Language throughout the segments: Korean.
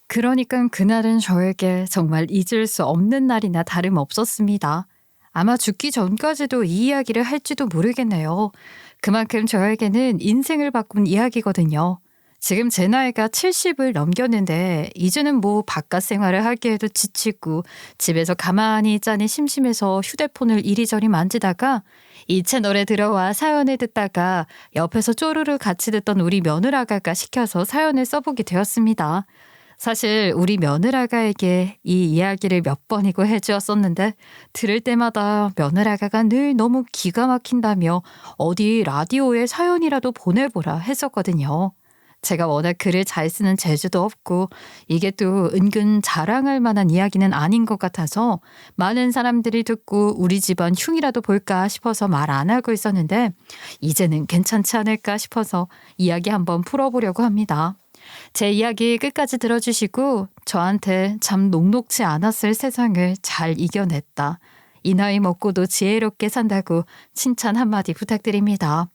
그러니깐 그날은 저에게 정말 잊을 수 없는 날이나 다름없었습니다. 아마 죽기 전까지도 이 이야기를 할지도 모르겠네요. 그만큼 저에게는 인생을 바꾼 이야기거든요. 지금 제 나이가 70을 넘겼는데 이제는 뭐 바깥 생활을 하기에도 지치고 집에서 가만히 있자니 심심해서 휴대폰을 이리저리 만지다가 이 채널에 들어와 사연을 듣다가 옆에서 쪼르르 같이 듣던 우리 며느라가가 시켜서 사연을 써보게 되었습니다. 사실 우리 며느라가에게 이 이야기를 몇 번이고 해주었었는데 들을 때마다 며느라가가 늘 너무 기가 막힌다며 어디 라디오에 사연이라도 보내보라 했었거든요. 제가 워낙 글을 잘 쓰는 재주도 없고 이게 또 은근 자랑할 만한 이야기는 아닌 것 같아서 많은 사람들이 듣고 우리 집안 흉이라도 볼까 싶어서 말 안 하고 있었는데 이제는 괜찮지 않을까 싶어서 이야기 한번 풀어보려고 합니다. 제 이야기 끝까지 들어주시고 저한테 참 녹록지 않았을 세상을 잘 이겨냈다. 이 나이 먹고도 지혜롭게 산다고 칭찬 한마디 부탁드립니다.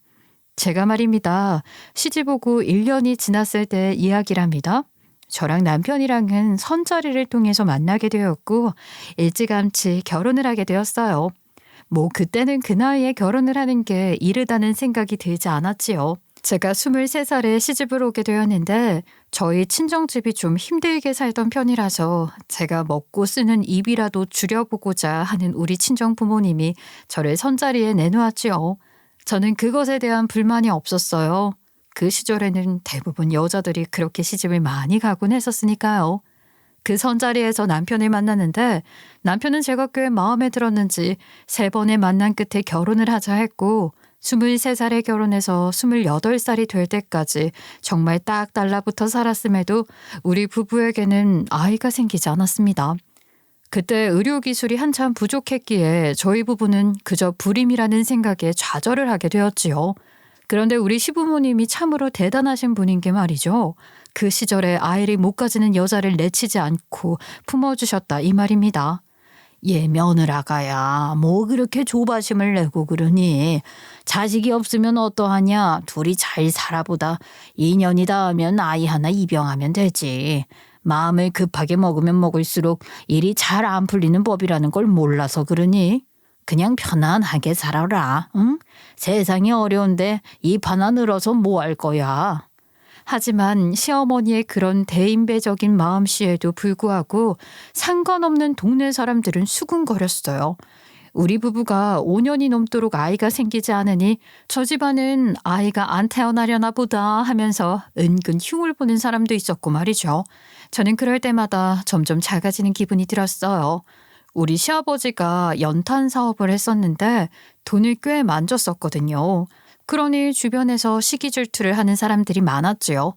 제가 말입니다. 시집 오고 1년이 지났을 때 이야기랍니다. 저랑 남편이랑은 선자리를 통해서 만나게 되었고 일찌감치 결혼을 하게 되었어요. 뭐 그때는 그 나이에 결혼을 하는 게 이르다는 생각이 들지 않았지요. 제가 23살에 시집을 오게 되었는데 저희 친정집이 좀 힘들게 살던 편이라서 제가 먹고 쓰는 입이라도 줄여보고자 하는 우리 친정 부모님이 저를 선자리에 내놓았지요. 저는 그것에 대한 불만이 없었어요. 그 시절에는 대부분 여자들이 그렇게 시집을 많이 가곤 했었으니까요. 그 선자리에서 남편을 만났는데 남편은 제가 꽤 마음에 들었는지 3번의 만남 끝에 결혼을 하자 했고 23살에 결혼해서 28살이 될 때까지 정말 딱 달라붙어 살았음에도 우리 부부에게는 아이가 생기지 않았습니다. 그때 의료기술이 한참 부족했기에 저희 부부는 그저 불임이라는 생각에 좌절을 하게 되었지요. 그런데 우리 시부모님이 참으로 대단하신 분인 게 말이죠. 그 시절에 아이를 못 가지는 여자를 내치지 않고 품어주셨다 이 말입니다. 얘 며느라가야 뭐 그렇게 조바심을 내고 그러니. 자식이 없으면 어떠하냐. 둘이 잘 살아보다 2년이 닿으면 아이 하나 입양하면 되지. 마음을 급하게 먹으면 먹을수록 일이 잘 안 풀리는 법이라는 걸 몰라서 그러니. 그냥 편안하게 살아라. 응? 세상이 어려운데 입 하나 늘어서 뭐 할 거야. 하지만 시어머니의 그런 대인배적인 마음씨에도 불구하고 상관없는 동네 사람들은 수군거렸어요. 우리 부부가 5년이 넘도록 아이가 생기지 않으니 저 집안은 아이가 안 태어나려나 보다 하면서 은근 흉을 보는 사람도 있었고 말이죠. 저는 그럴 때마다 점점 작아지는 기분이 들었어요. 우리 시아버지가 연탄 사업을 했었는데 돈을 꽤 만졌었거든요. 그러니 주변에서 시기 질투를 하는 사람들이 많았지요.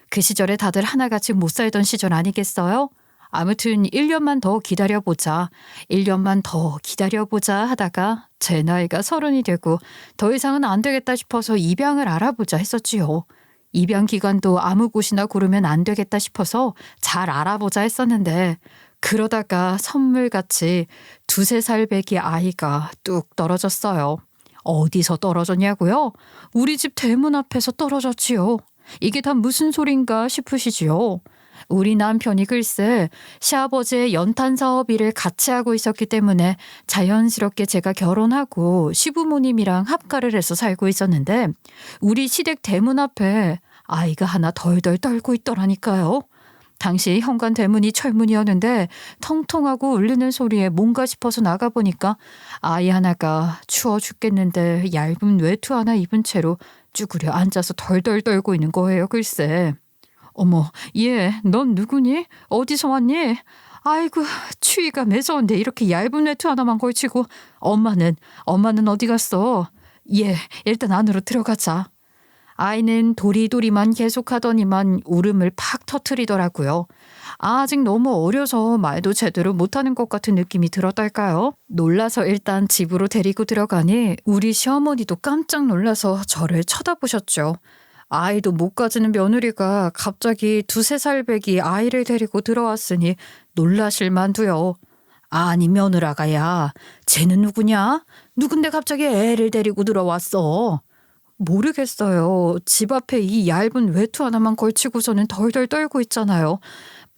그 시절에 다들 하나같이 못 살던 시절 아니겠어요? 아무튼 1년만 더 기다려보자. 1년만 더 기다려보자 하다가 제 나이가 30이 되고 더 이상은 안 되겠다 싶어서 입양을 알아보자 했었지요. 입양 기관도 아무 곳이나 고르면 안 되겠다 싶어서 잘 알아보자 했었는데 그러다가 선물같이 2~3살 배기 아이가 뚝 떨어졌어요. 어디서 떨어졌냐고요? 우리 집 대문 앞에서 떨어졌지요. 이게 다 무슨 소린가 싶으시지요? 우리 남편이 글쎄 시아버지의 연탄 사업 일을 같이 하고 있었기 때문에 자연스럽게 제가 결혼하고 시부모님이랑 합가를 해서 살고 있었는데 우리 시댁 대문 앞에 아이가 하나 덜덜 떨고 있더라니까요. 당시 현관 대문이 철문이었는데 통통하고 울리는 소리에 뭔가 싶어서 나가보니까 아이 하나가 추워 죽겠는데 얇은 외투 하나 입은 채로 쭈그려 앉아서 덜덜 떨고 있는 거예요 글쎄. 어머, 얘, 넌 누구니? 어디서 왔니? 아이고, 추위가 매서운데 이렇게 얇은 외투 하나만 걸치고 엄마는 어디 갔어? 얘, 일단 안으로 들어가자. 아이는 도리도리만 계속하더니만 울음을 팍 터트리더라고요. 아직 너무 어려서 말도 제대로 못하는 것 같은 느낌이 들었달까요? 놀라서 일단 집으로 데리고 들어가니 우리 시어머니도 깜짝 놀라서 저를 쳐다보셨죠. 아이도 못 가지는 며느리가 갑자기 2~3살 배기 아이를 데리고 들어왔으니 놀라실 만도요. 아니 며느라가야, 쟤는 누구냐? 누군데 갑자기 애를 데리고 들어왔어? 모르겠어요. 집 앞에 이 얇은 외투 하나만 걸치고서는 덜덜 떨고 있잖아요.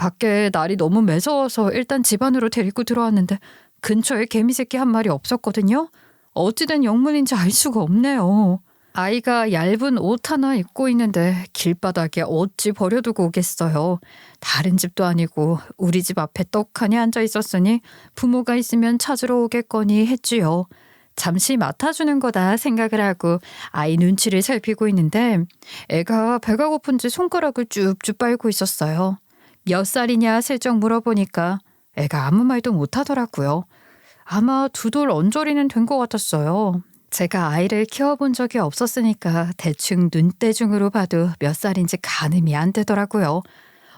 밖에 날이 너무 매서워서 일단 집 안으로 데리고 들어왔는데 근처에 개미새끼 한 마리 없었거든요. 어찌된 영문인지 알 수가 없네요. 아이가 얇은 옷 하나 입고 있는데 길바닥에 어찌 버려두고 오겠어요. 다른 집도 아니고 우리 집 앞에 떡하니 앉아 있었으니 부모가 있으면 찾으러 오겠거니 했지요. 잠시 맡아주는 거다 생각을 하고 아이 눈치를 살피고 있는데 애가 배가 고픈지 손가락을 쭉쭉 빨고 있었어요. 몇 살이냐 슬쩍 물어보니까 애가 아무 말도 못하더라고요. 아마 2돌 언저리는 된 것 같았어요. 제가 아이를 키워본 적이 없었으니까 대충 눈대중으로 봐도 몇 살인지 가늠이 안 되더라고요.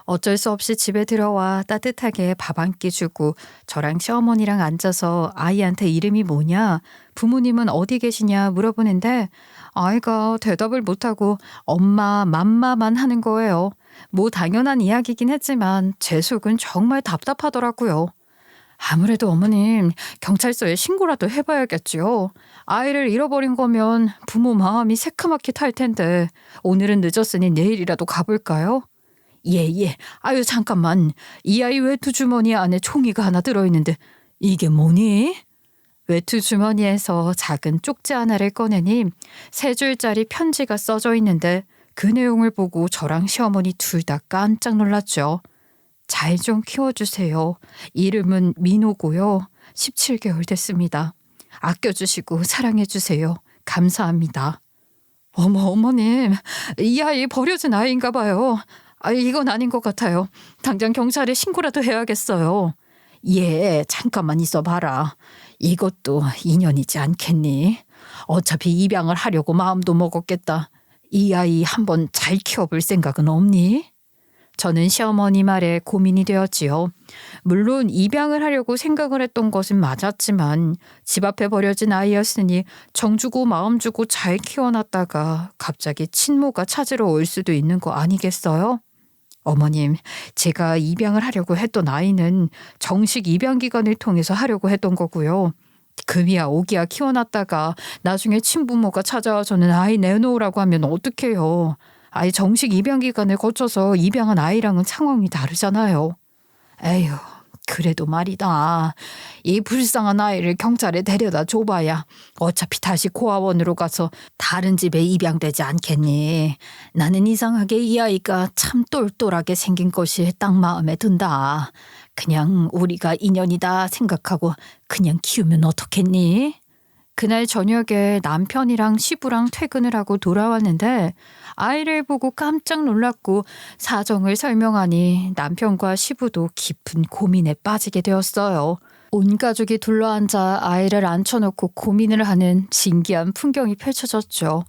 어쩔 수 없이 집에 들어와 따뜻하게 밥 한 끼 주고 저랑 시어머니랑 앉아서 아이한테 이름이 뭐냐, 부모님은 어디 계시냐 물어보는데 아이가 대답을 못하고 엄마, 맘마만 하는 거예요. 뭐 당연한 이야기긴 했지만 제 속은 정말 답답하더라고요. 아무래도 어머님, 경찰서에 신고라도 해봐야겠지요. 아이를 잃어버린 거면 부모 마음이 새카맣게 탈 텐데 오늘은 늦었으니 내일이라도 가볼까요? 예. 아유 잠깐만. 이 아이 외투 주머니 안에 종이가 하나 들어있는데 이게 뭐니? 외투 주머니에서 작은 쪽지 하나를 꺼내니 3줄짜리 편지가 써져 있는데 그 내용을 보고 저랑 시어머니 둘 다 깜짝 놀랐죠. 잘 좀 키워주세요. 이름은 민호고요. 17개월 됐습니다. 아껴주시고 사랑해주세요. 감사합니다. 어머님, 이 아이 버려진 아이인가 봐요. 이건 아닌 것 같아요. 당장 경찰에 신고라도 해야겠어요. 예, 잠깐만 있어봐라. 이것도 인연이지 않겠니? 어차피 입양을 하려고 마음도 먹었겠다. 이 아이 한번 잘 키워볼 생각은 없니? 저는 시어머니 말에 고민이 되었지요. 물론 입양을 하려고 생각을 했던 것은 맞았지만 집 앞에 버려진 아이였으니 정 주고 마음 주고 잘 키워놨다가 갑자기 친모가 찾으러 올 수도 있는 거 아니겠어요? 어머님, 제가 입양을 하려고 했던 아이는 정식 입양 기관을 통해서 하려고 했던 거고요. 금이야 오기야 키워놨다가 나중에 친부모가 찾아와 저는 아이 내놓으라고 하면 어떡해요. 아이 정식 입양 기간을 거쳐서 입양한 아이랑은 상황이 다르잖아요. 에휴, 그래도 말이다. 이 불쌍한 아이를 경찰에 데려다 줘봐야 어차피 다시 고아원으로 가서 다른 집에 입양되지 않겠니? 나는 이상하게 이 아이가 참 똘똘하게 생긴 것이 딱 마음에 든다. 그냥 우리가 인연이다 생각하고 그냥 키우면 어떻겠니? 그날 저녁에 남편이랑 시부랑 퇴근을 하고 돌아왔는데 아이를 보고 깜짝 놀랐고 사정을 설명하니 남편과 시부도 깊은 고민에 빠지게 되었어요. 온 가족이 둘러앉아 아이를 앉혀놓고 고민을 하는 신기한 풍경이 펼쳐졌죠.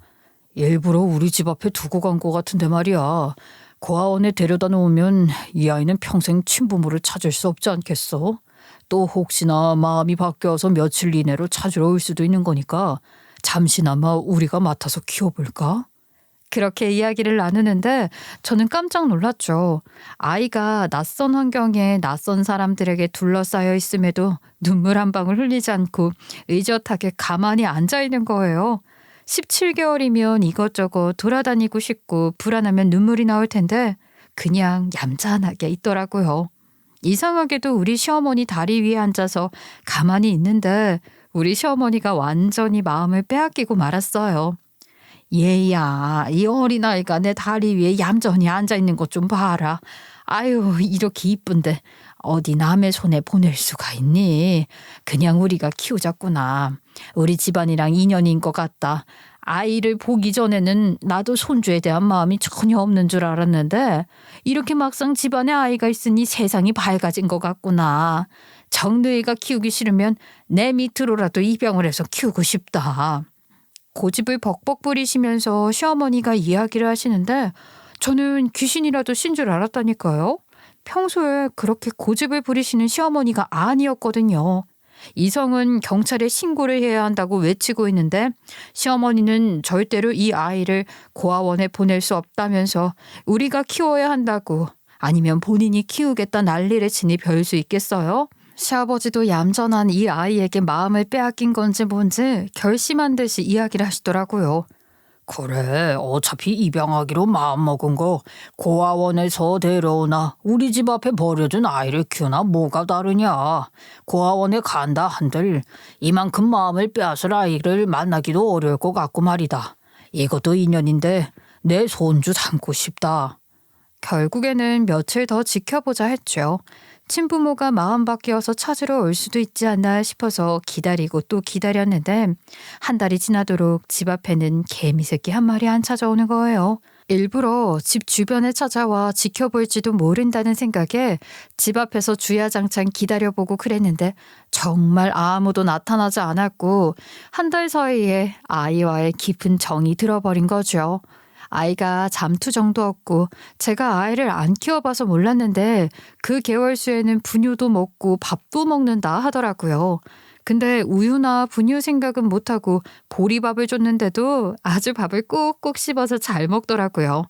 일부러 우리 집 앞에 두고 간 것 같은데 말이야. 고아원에 데려다 놓으면 이 아이는 평생 친부모를 찾을 수 없지 않겠어? 또 혹시나 마음이 바뀌어서 며칠 이내로 찾으러 올 수도 있는 거니까 잠시나마 우리가 맡아서 키워볼까? 그렇게 이야기를 나누는데 저는 깜짝 놀랐죠. 아이가 낯선 환경에 낯선 사람들에게 둘러싸여 있음에도 눈물 한 방울 흘리지 않고 의젓하게 가만히 앉아 있는 거예요. 17개월이면 이것저것 돌아다니고 싶고 불안하면 눈물이 나올 텐데 그냥 얌전하게 있더라고요. 이상하게도 우리 시어머니 다리 위에 앉아서 가만히 있는데 우리 시어머니가 완전히 마음을 빼앗기고 말았어요. 얘야, 이 어린아이가 내 다리 위에 얌전히 앉아있는 것 좀 봐라. 아유, 이렇게 이쁜데 어디 남의 손에 보낼 수가 있니? 그냥 우리가 키우자꾸나. 우리 집안이랑 인연인 것 같다. 아이를 보기 전에는 나도 손주에 대한 마음이 전혀 없는 줄 알았는데 이렇게 막상 집안에 아이가 있으니 세상이 밝아진 것 같구나. 정누이가 키우기 싫으면 내 밑으로라도 입양을 해서 키우고 싶다. 고집을 벅벅 부리시면서 시어머니가 이야기를 하시는데 저는 귀신이라도 신 줄 알았다니까요. 평소에 그렇게 고집을 부리시는 시어머니가 아니었거든요. 이성은 경찰에 신고를 해야 한다고 외치고 있는데 시어머니는 절대로 이 아이를 고아원에 보낼 수 없다면서 우리가 키워야 한다고, 아니면 본인이 키우겠다 난리를 치니 별 수 있겠어요? 시아버지도 얌전한 이 아이에게 마음을 빼앗긴 건지 뭔지 결심한 듯이 이야기를 하시더라고요. 그래, 어차피 입양하기로 마음먹은 거 고아원에서 데려오나 우리 집 앞에 버려둔 아이를 키우나 뭐가 다르냐. 고아원에 간다 한들 이만큼 마음을 빼앗을 아이를 만나기도 어려울 것 같고 말이다. 이것도 인연인데 내 손주 삼고 싶다. 결국에는 며칠 더 지켜보자 했죠. 친부모가 마음 바뀌어서 찾으러 올 수도 있지 않나 싶어서 기다리고 또 기다렸는데 한 달이 지나도록 집 앞에는 개미새끼 한 마리 안 찾아오는 거예요. 일부러 집 주변에 찾아와 지켜볼지도 모른다는 생각에 집 앞에서 주야장창 기다려보고 그랬는데 정말 아무도 나타나지 않았고 한 달 사이에 아이와의 깊은 정이 들어버린 거죠. 아이가 잠투정도 없고 제가 아이를 안 키워봐서 몰랐는데 그 개월수에는 분유도 먹고 밥도 먹는다 하더라고요. 근데 우유나 분유 생각은 못하고 보리밥을 줬는데도 아주 밥을 꼭꼭 씹어서 잘 먹더라고요.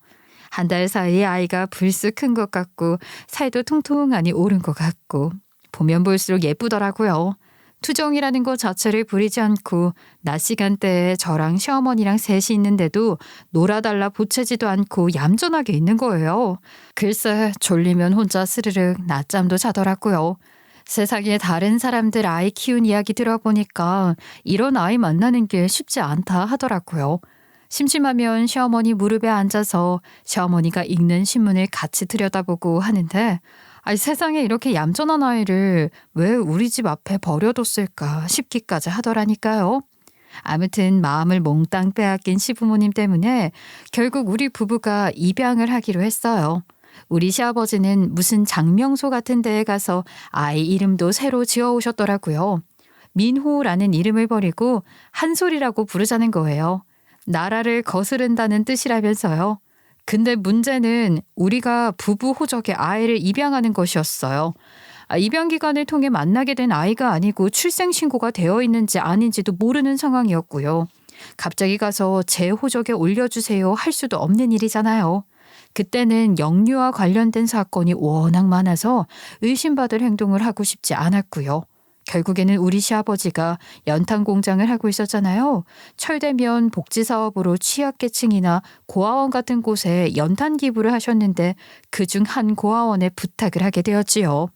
한 달 사이에 아이가 불쑥 큰 것 같고 살도 통통하니 오른 것 같고 보면 볼수록 예쁘더라고요. 투정이라는 것 자체를 부리지 않고 낮 시간대에 저랑 시어머니랑 셋이 있는데도 놀아달라 보채지도 않고 얌전하게 있는 거예요. 글쎄 졸리면 혼자 스르륵 낮잠도 자더라고요. 세상에 다른 사람들 아이 키운 이야기 들어보니까 이런 아이 만나는 게 쉽지 않다 하더라고요. 심심하면 시어머니 무릎에 앉아서 시어머니가 읽는 신문을 같이 들여다보고 하는데 세상에 이렇게 얌전한 아이를 왜 우리 집 앞에 버려뒀을까 싶기까지 하더라니까요. 아무튼 마음을 몽땅 빼앗긴 시부모님 때문에 결국 우리 부부가 입양을 하기로 했어요. 우리 시아버지는 무슨 장명소 같은 데에 가서 아이 이름도 새로 지어오셨더라고요. 민호라는 이름을 버리고 한솔이라고 부르자는 거예요. 나라를 거스른다는 뜻이라면서요. 근데 문제는 우리가 부부 호적에 아이를 입양하는 것이었어요. 입양 기간을 통해 만나게 된 아이가 아니고 출생신고가 되어 있는지 아닌지도 모르는 상황이었고요. 갑자기 가서 제 호적에 올려주세요 할 수도 없는 일이잖아요. 그때는 영유아 관련된 사건이 워낙 많아서 의심받을 행동을 하고 싶지 않았고요. 결국에는 우리 시아버지가 연탄 공장을 하고 있었잖아요. 철되면 복지사업으로 취약계층이나 고아원 같은 곳에 연탄 기부를 하셨는데 그중 한 고아원에 부탁을 하게 되었지요.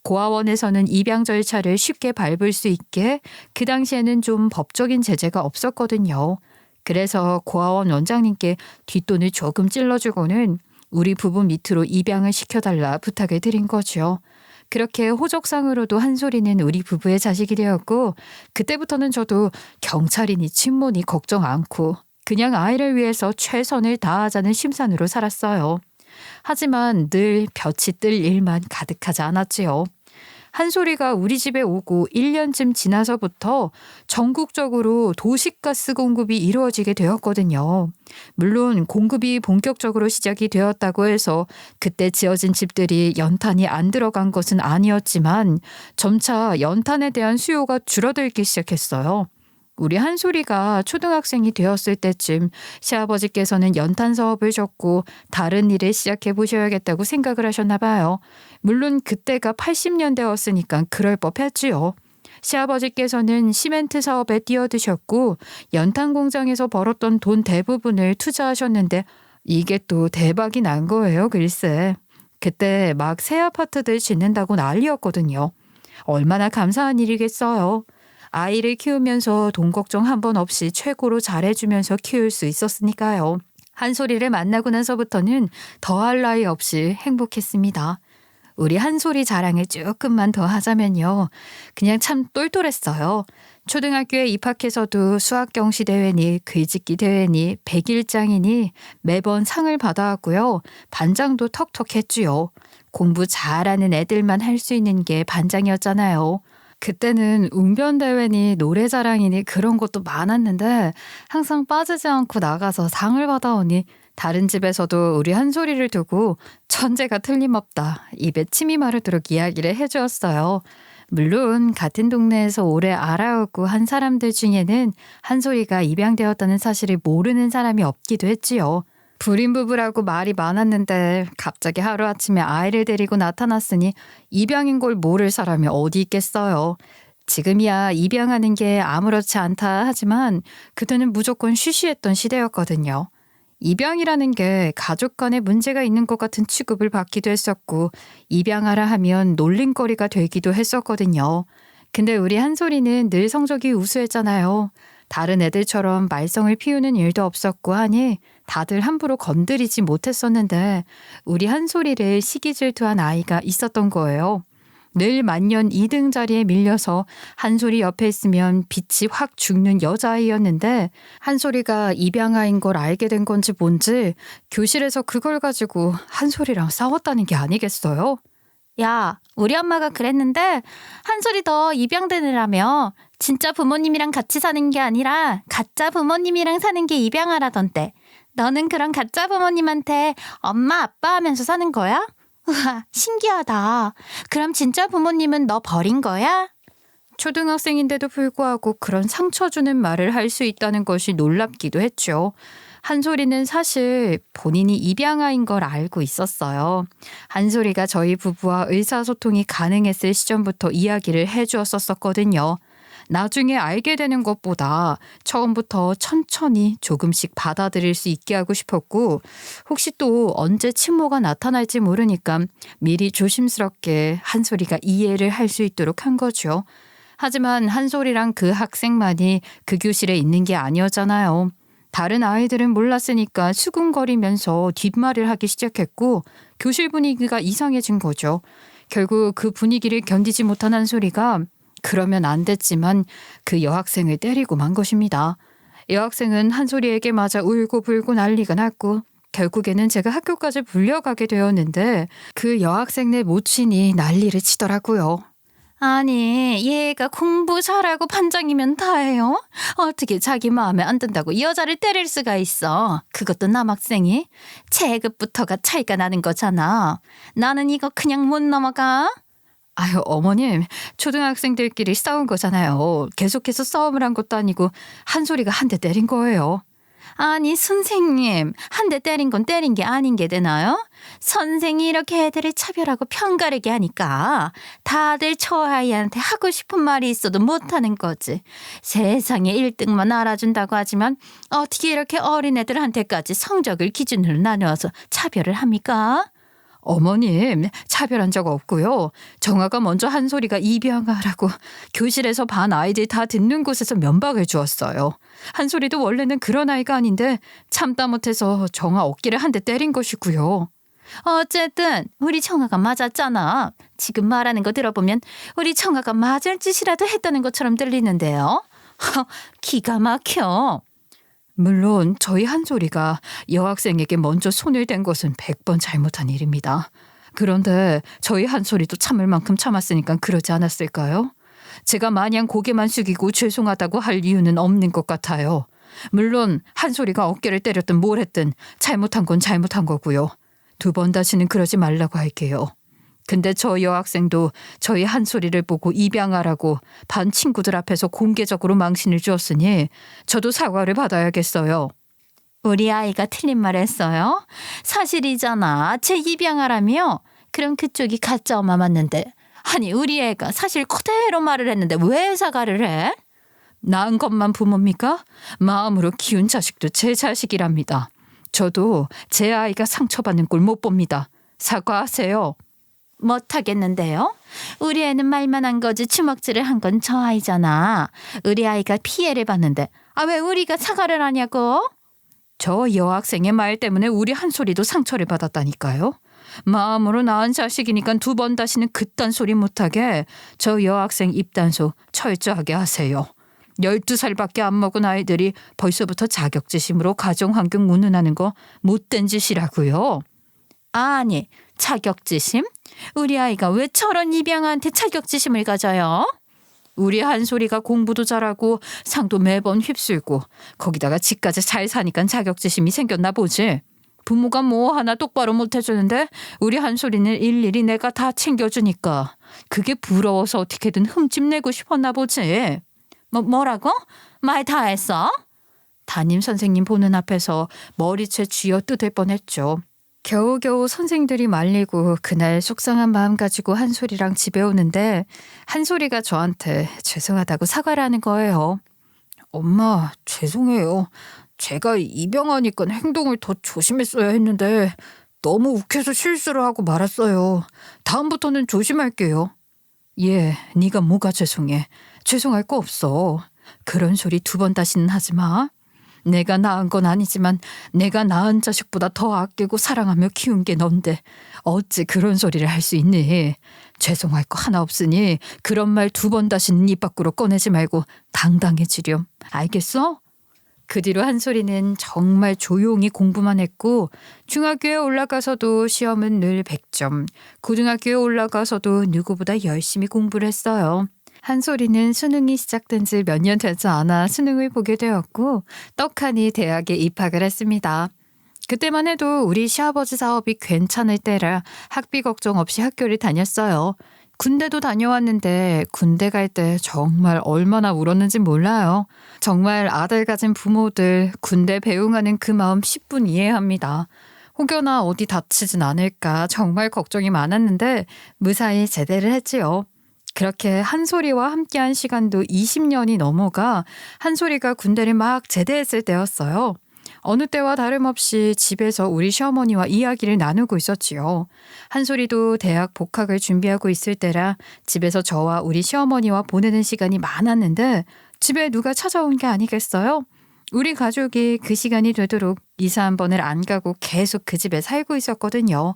고아원에서는 입양 절차를 쉽게 밟을 수 있게 그 당시에는 좀 법적인 제재가 없었거든요. 그래서 고아원 원장님께 뒷돈을 조금 찔러주고는 우리 부부 밑으로 입양을 시켜달라 부탁을 드린 거죠. 그렇게 호적상으로도 한솔이는 우리 부부의 자식이 되었고 그때부터는 저도 경찰이니 친모니 걱정 않고 그냥 아이를 위해서 최선을 다하자는 심산으로 살았어요. 하지만 늘 볕이 뜰 일만 가득하지 않았지요. 한솔이가 우리 집에 오고 1년쯤 지나서부터 전국적으로 도시가스 공급이 이루어지게 되었거든요. 물론 공급이 본격적으로 시작이 되었다고 해서 그때 지어진 집들이 연탄이 안 들어간 것은 아니었지만 점차 연탄에 대한 수요가 줄어들기 시작했어요. 우리 한솔이가 초등학생이 되었을 때쯤 시아버지께서는 연탄 사업을 접고 다른 일을 시작해 보셔야겠다고 생각을 하셨나 봐요. 물론 그때가 80년대였으니까 그럴 법했지요. 시아버지께서는 시멘트 사업에 뛰어드셨고 연탄 공장에서 벌었던 돈 대부분을 투자하셨는데 이게 또 대박이 난 거예요, 글쎄. 그때 막 새 아파트들 짓는다고 난리였거든요. 얼마나 감사한 일이겠어요. 아이를 키우면서 돈 걱정 한 번 없이 최고로 잘해주면서 키울 수 있었으니까요. 한솔이를 만나고 나서부터는 더할 나위 없이 행복했습니다. 우리 한솔이 자랑을 조금만 더 하자면요. 그냥 참 똘똘했어요. 초등학교에 입학해서도 수학 경시 대회니 글짓기 대회니 백일장이니 매번 상을 받아왔고요. 반장도 턱턱했지요. 공부 잘하는 애들만 할 수 있는 게 반장이었잖아요. 그때는 웅변대회니 노래자랑이니 그런 것도 많았는데 항상 빠지지 않고 나가서 상을 받아오니 다른 집에서도 우리 한솔이를 두고 천재가 틀림없다. 입에 침이 마르도록 이야기를 해주었어요. 물론 같은 동네에서 오래 알아오고 한 사람들 중에는 한솔이가 입양되었다는 사실을 모르는 사람이 없기도 했지요. 불임 부부라고 말이 많았는데 갑자기 하루아침에 아이를 데리고 나타났으니 입양인 걸 모를 사람이 어디 있겠어요. 지금이야 입양하는 게 아무렇지 않다 하지만 그때는 무조건 쉬쉬했던 시대였거든요. 입양이라는 게 가족 간에 문제가 있는 것 같은 취급을 받기도 했었고 입양하라 하면 놀림거리가 되기도 했었거든요. 근데 우리 한솔이는 늘 성적이 우수했잖아요. 다른 애들처럼 말썽을 피우는 일도 없었고 하니 다들 함부로 건드리지 못했었는데 우리 한솔이를 시기 질투한 아이가 있었던 거예요. 늘 만년 2등 자리에 밀려서 한솔이 옆에 있으면 빛이 확 죽는 여자아이였는데 한솔이가 입양아인 걸 알게 된 건지 뭔지 교실에서 그걸 가지고 한솔이랑 싸웠다는 게 아니겠어요? 야, 우리 엄마가 그랬는데 한솔이 더 입양되느라며 진짜 부모님이랑 같이 사는 게 아니라 가짜 부모님이랑 사는 게 입양하라던데. 너는 그런 가짜 부모님한테 엄마 아빠 하면서 사는 거야? 우와, 신기하다. 그럼 진짜 부모님은 너 버린 거야? 초등학생인데도 불구하고 그런 상처 주는 말을 할 수 있다는 것이 놀랍기도 했죠. 한솔이는 사실 본인이 입양아인 걸 알고 있었어요. 한솔이가 저희 부부와 의사소통이 가능했을 시점부터 이야기를 해주었었거든요. 나중에 알게 되는 것보다 처음부터 천천히 조금씩 받아들일 수 있게 하고 싶었고 혹시 또 언제 친모가 나타날지 모르니까 미리 조심스럽게 한솔이가 이해를 할 수 있도록 한 거죠. 하지만 한솔이랑 그 학생만이 그 교실에 있는 게 아니었잖아요. 다른 아이들은 몰랐으니까 수군거리면서 뒷말을 하기 시작했고 교실 분위기가 이상해진 거죠. 결국 그 분위기를 견디지 못한 한솔이가 그러면 안 됐지만 그 여학생을 때리고 만 것입니다. 여학생은 한솔이에게 맞아 울고 불고 난리가 났고 결국에는 제가 학교까지 불려가게 되었는데 그 여학생네 모친이 난리를 치더라고요. 아니, 얘가 공부 잘하고 반장이면 다예요? 어떻게 자기 마음에 안 든다고 이 여자를 때릴 수가 있어? 그것도 남학생이? 체급부터가 차이가 나는 거잖아. 나는 이거 그냥 못 넘어가? 아유 어머님 초등학생들끼리 싸운 거잖아요. 계속해서 싸움을 한 것도 아니고 한솔이가 한 대 때린 거예요. 아니, 선생님, 한 대 때린 건 때린 게 아닌 게 되나요? 선생이 이렇게 애들을 차별하고 편가르게 하니까 다들 저 아이한테 하고 싶은 말이 있어도 못하는 거지. 세상에 1등만 알아준다고 하지만 어떻게 이렇게 어린애들한테까지 성적을 기준으로 나누어서 차별을 합니까? 어머님 차별한 적 없고요. 정아가 먼저 한솔이가 입양하라고 교실에서 반 아이들 다 듣는 곳에서 면박을 주었어요. 한솔이도 원래는 그런 아이가 아닌데 참다 못해서 정아 어깨를 한 대 때린 것이고요. 어쨌든 우리 청아가 맞았잖아. 지금 말하는 거 들어보면 우리 청아가 맞을 짓이라도 했다는 것처럼 들리는데요. 기가 막혀. 물론 저희 한솔이가 여학생에게 먼저 손을 댄 것은 100번 잘못한 일입니다. 그런데 저희 한솔이도 참을 만큼 참았으니까 그러지 않았을까요? 제가 마냥 고개만 숙이고 죄송하다고 할 이유는 없는 것 같아요. 물론 한솔이가 어깨를 때렸든 뭘 했든 잘못한 건 잘못한 거고요. 2번 다시는 그러지 말라고 할게요. 근데 저 여학생도 저희 한솔이를 보고 입양하라고 반 친구들 앞에서 공개적으로 망신을 주었으니 저도 사과를 받아야겠어요. 우리 아이가 틀린 말 했어요? 사실이잖아. 제 입양하라며? 그럼 그쪽이 가짜 엄마 맞는데. 아니, 우리 애가 사실 그대로 말을 했는데 왜 사과를 해? 낳은 것만 부모입니까? 마음으로 키운 자식도 제 자식이랍니다. 저도 제 아이가 상처받는 꼴 못 봅니다. 사과하세요. 못하겠는데요? 우리 애는 말만 한 거지 주먹질을 한 건 저 아이잖아. 우리 아이가 피해를 봤는데 왜 우리가 사과를 하냐고? 저 여학생의 말 때문에 우리 한솔이도 상처를 받았다니까요. 마음으로 낳은 자식이니까 2번 다시는 그딴 소리 못하게 저 여학생 입단속 철저하게 하세요. 12살밖에 안 먹은 아이들이 벌써부터 자격지심으로 가정환경 운운하는 거 못된 짓이라고요. 아니, 자격지심? 우리 아이가 왜 저런 입양아한테 자격지심을 가져요? 우리 한솔이가 공부도 잘하고 상도 매번 휩쓸고 거기다가 집까지 잘 사니까 자격지심이 생겼나 보지. 부모가 뭐 하나 똑바로 못해주는데 우리 한솔이는 일일이 내가 다 챙겨주니까 그게 부러워서 어떻게든 흠집내고 싶었나 보지. 뭐라고? 말 다 했어? 담임 선생님 보는 앞에서 머리채 쥐어 뜯을 뻔했죠. 겨우겨우 선생들이 말리고 그날 속상한 마음 가지고 한솔이랑 집에 오는데 한솔이가 저한테 죄송하다고 사과를 하는 거예요. 엄마, 죄송해요. 제가 입양하니까 행동을 더 조심했어야 했는데 너무 욱해서 실수를 하고 말았어요. 다음부터는 조심할게요. 예, 네가 뭐가 죄송해. 죄송할 거 없어. 그런 소리 2번 다시는 하지 마. 내가 낳은 건 아니지만 내가 낳은 자식보다 더 아끼고 사랑하며 키운 게 넌데 어찌 그런 소리를 할 수 있니? 죄송할 거 하나 없으니 그런 말 2번 다시는 입 밖으로 꺼내지 말고 당당해지렴. 알겠어? 그 뒤로 한솔이는 정말 조용히 공부만 했고 중학교에 올라가서도 시험은 늘 100점, 고등학교에 올라가서도 누구보다 열심히 공부를 했어요. 한솔이는 수능이 시작된 지 몇 년 되지 않아 수능을 보게 되었고 떡하니 대학에 입학을 했습니다. 그때만 해도 우리 시아버지 사업이 괜찮을 때라 학비 걱정 없이 학교를 다녔어요. 군대도 다녀왔는데 군대 갈 때 정말 얼마나 울었는지 몰라요. 정말 아들 가진 부모들 군대 배웅하는 그 마음 10분 이해합니다. 혹여나 어디 다치진 않을까 정말 걱정이 많았는데 무사히 제대를 했지요. 그렇게 한솔이와 함께한 시간도 20년이 넘어가 한솔이가 군대를 막 제대했을 때였어요. 어느 때와 다름없이 집에서 우리 시어머니와 이야기를 나누고 있었지요. 한솔이도 대학 복학을 준비하고 있을 때라 집에서 저와 우리 시어머니와 보내는 시간이 많았는데 집에 누가 찾아온 게 아니겠어요? 우리 가족이 그 시간이 되도록 이사 한 번을 안 가고 계속 그 집에 살고 있었거든요.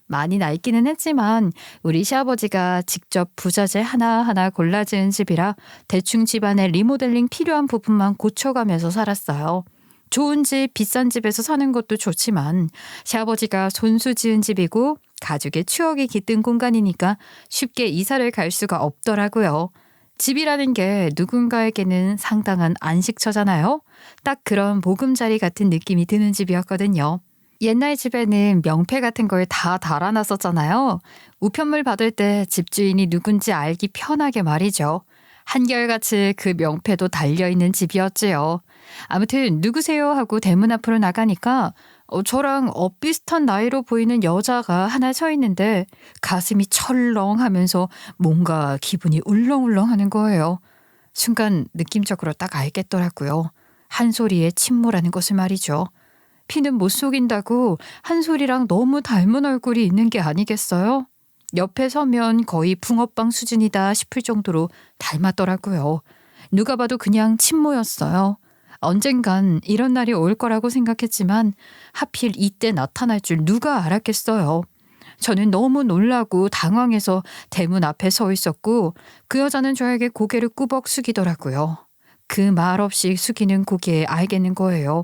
많이 낡기는 했지만 우리 시아버지가 직접 부자재 하나하나 골라 지은 집이라 대충 집안에 리모델링 필요한 부분만 고쳐가면서 살았어요. 좋은 집, 비싼 집에서 사는 것도 좋지만 시아버지가 손수 지은 집이고 가족의 추억이 깃든 공간이니까 쉽게 이사를 갈 수가 없더라고요. 집이라는 게 누군가에게는 상당한 안식처잖아요. 딱 그런 보금자리 같은 느낌이 드는 집이었거든요. 옛날 집에는 명패 같은 걸 다 달아놨었잖아요. 우편물 받을 때 집주인이 누군지 알기 편하게 말이죠. 한결같이 그 명패도 달려있는 집이었지요. 아무튼 누구세요 하고 대문 앞으로 나가니까 저랑 비슷한 나이로 보이는 여자가 하나 서 있는데 가슴이 철렁하면서 뭔가 기분이 울렁울렁 하는 거예요. 순간 느낌적으로 딱 알겠더라고요. 한솔이의 친모라는 것을 말이죠. 피는 못 속인다고 한솔이랑 너무 닮은 얼굴이 있는 게 아니겠어요? 옆에 서면 거의 붕어빵 수준이다 싶을 정도로 닮았더라고요. 누가 봐도 그냥 친모였어요. 언젠간 이런 날이 올 거라고 생각했지만 하필 이때 나타날 줄 누가 알았겠어요. 저는 너무 놀라고 당황해서 대문 앞에 서 있었고 그 여자는 저에게 고개를 꾸벅 숙이더라고요. 그 말 없이 숙이는 고개에 알겠는 거예요.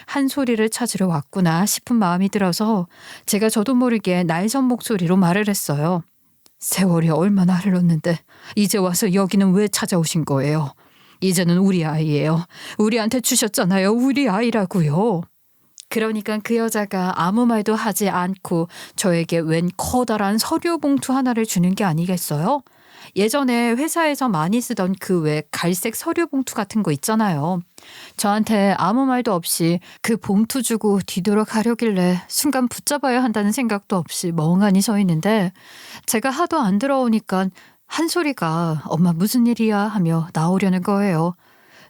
한솔이를 찾으러 왔구나 싶은 마음이 들어서 제가 저도 모르게 날선 목소리로 말을 했어요. 세월이 얼마나 흘렀는데 이제 와서 여기는 왜 찾아오신 거예요? 이제는 우리 아이예요. 우리한테 주셨잖아요. 우리 아이라고요. 그러니까 그 여자가 아무 말도 하지 않고 저에게 웬 커다란 서류 봉투 하나를 주는 게 아니겠어요? 예전에 회사에서 많이 쓰던 그 왜 갈색 서류 봉투 같은 거 있잖아요. 저한테 아무 말도 없이 그 봉투 주고 뒤돌아가려길래 순간 붙잡아야 한다는 생각도 없이 멍하니 서 있는데 제가 하도 안 들어오니까 한솔이가 엄마 무슨 일이야 하며 나오려는 거예요.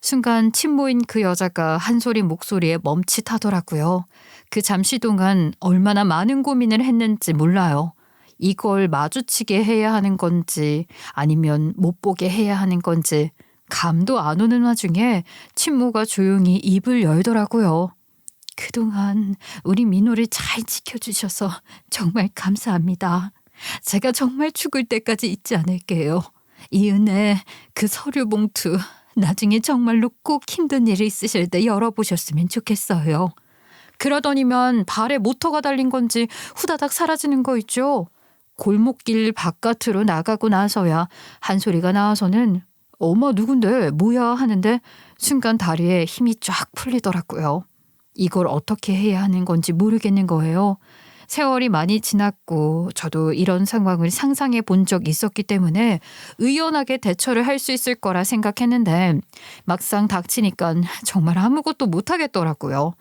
순간 친모인 그 여자가 한솔이 목소리에 멈칫하더라고요. 그 잠시 동안 얼마나 많은 고민을 했는지 몰라요. 이걸 마주치게 해야 하는 건지 아니면 못 보게 해야 하는 건지 감도 안 오는 와중에 친모가 조용히 입을 열더라고요. 그동안 우리 민호를 잘 지켜주셔서 정말 감사합니다. 제가 정말 죽을 때까지 잊지 않을게요. 이 은혜, 그 서류 봉투 나중에 정말로 꼭 힘든 일이 있으실 때 열어보셨으면 좋겠어요. 그러더니면 발에 모터가 달린 건지 후다닥 사라지는 거 있죠. 골목길 바깥으로 나가고 나서야 한소리가 나와서는 엄마 누군데 뭐야 하는데 순간 다리에 힘이 쫙 풀리더라고요. 이걸 어떻게 해야 하는 건지 모르겠는 거예요. 세월이 많이 지났고 저도 이런 상황을 상상해 본 적 있었기 때문에 의연하게 대처를 할 수 있을 거라 생각했는데 막상 닥치니까 정말 아무것도 못 하겠더라고요.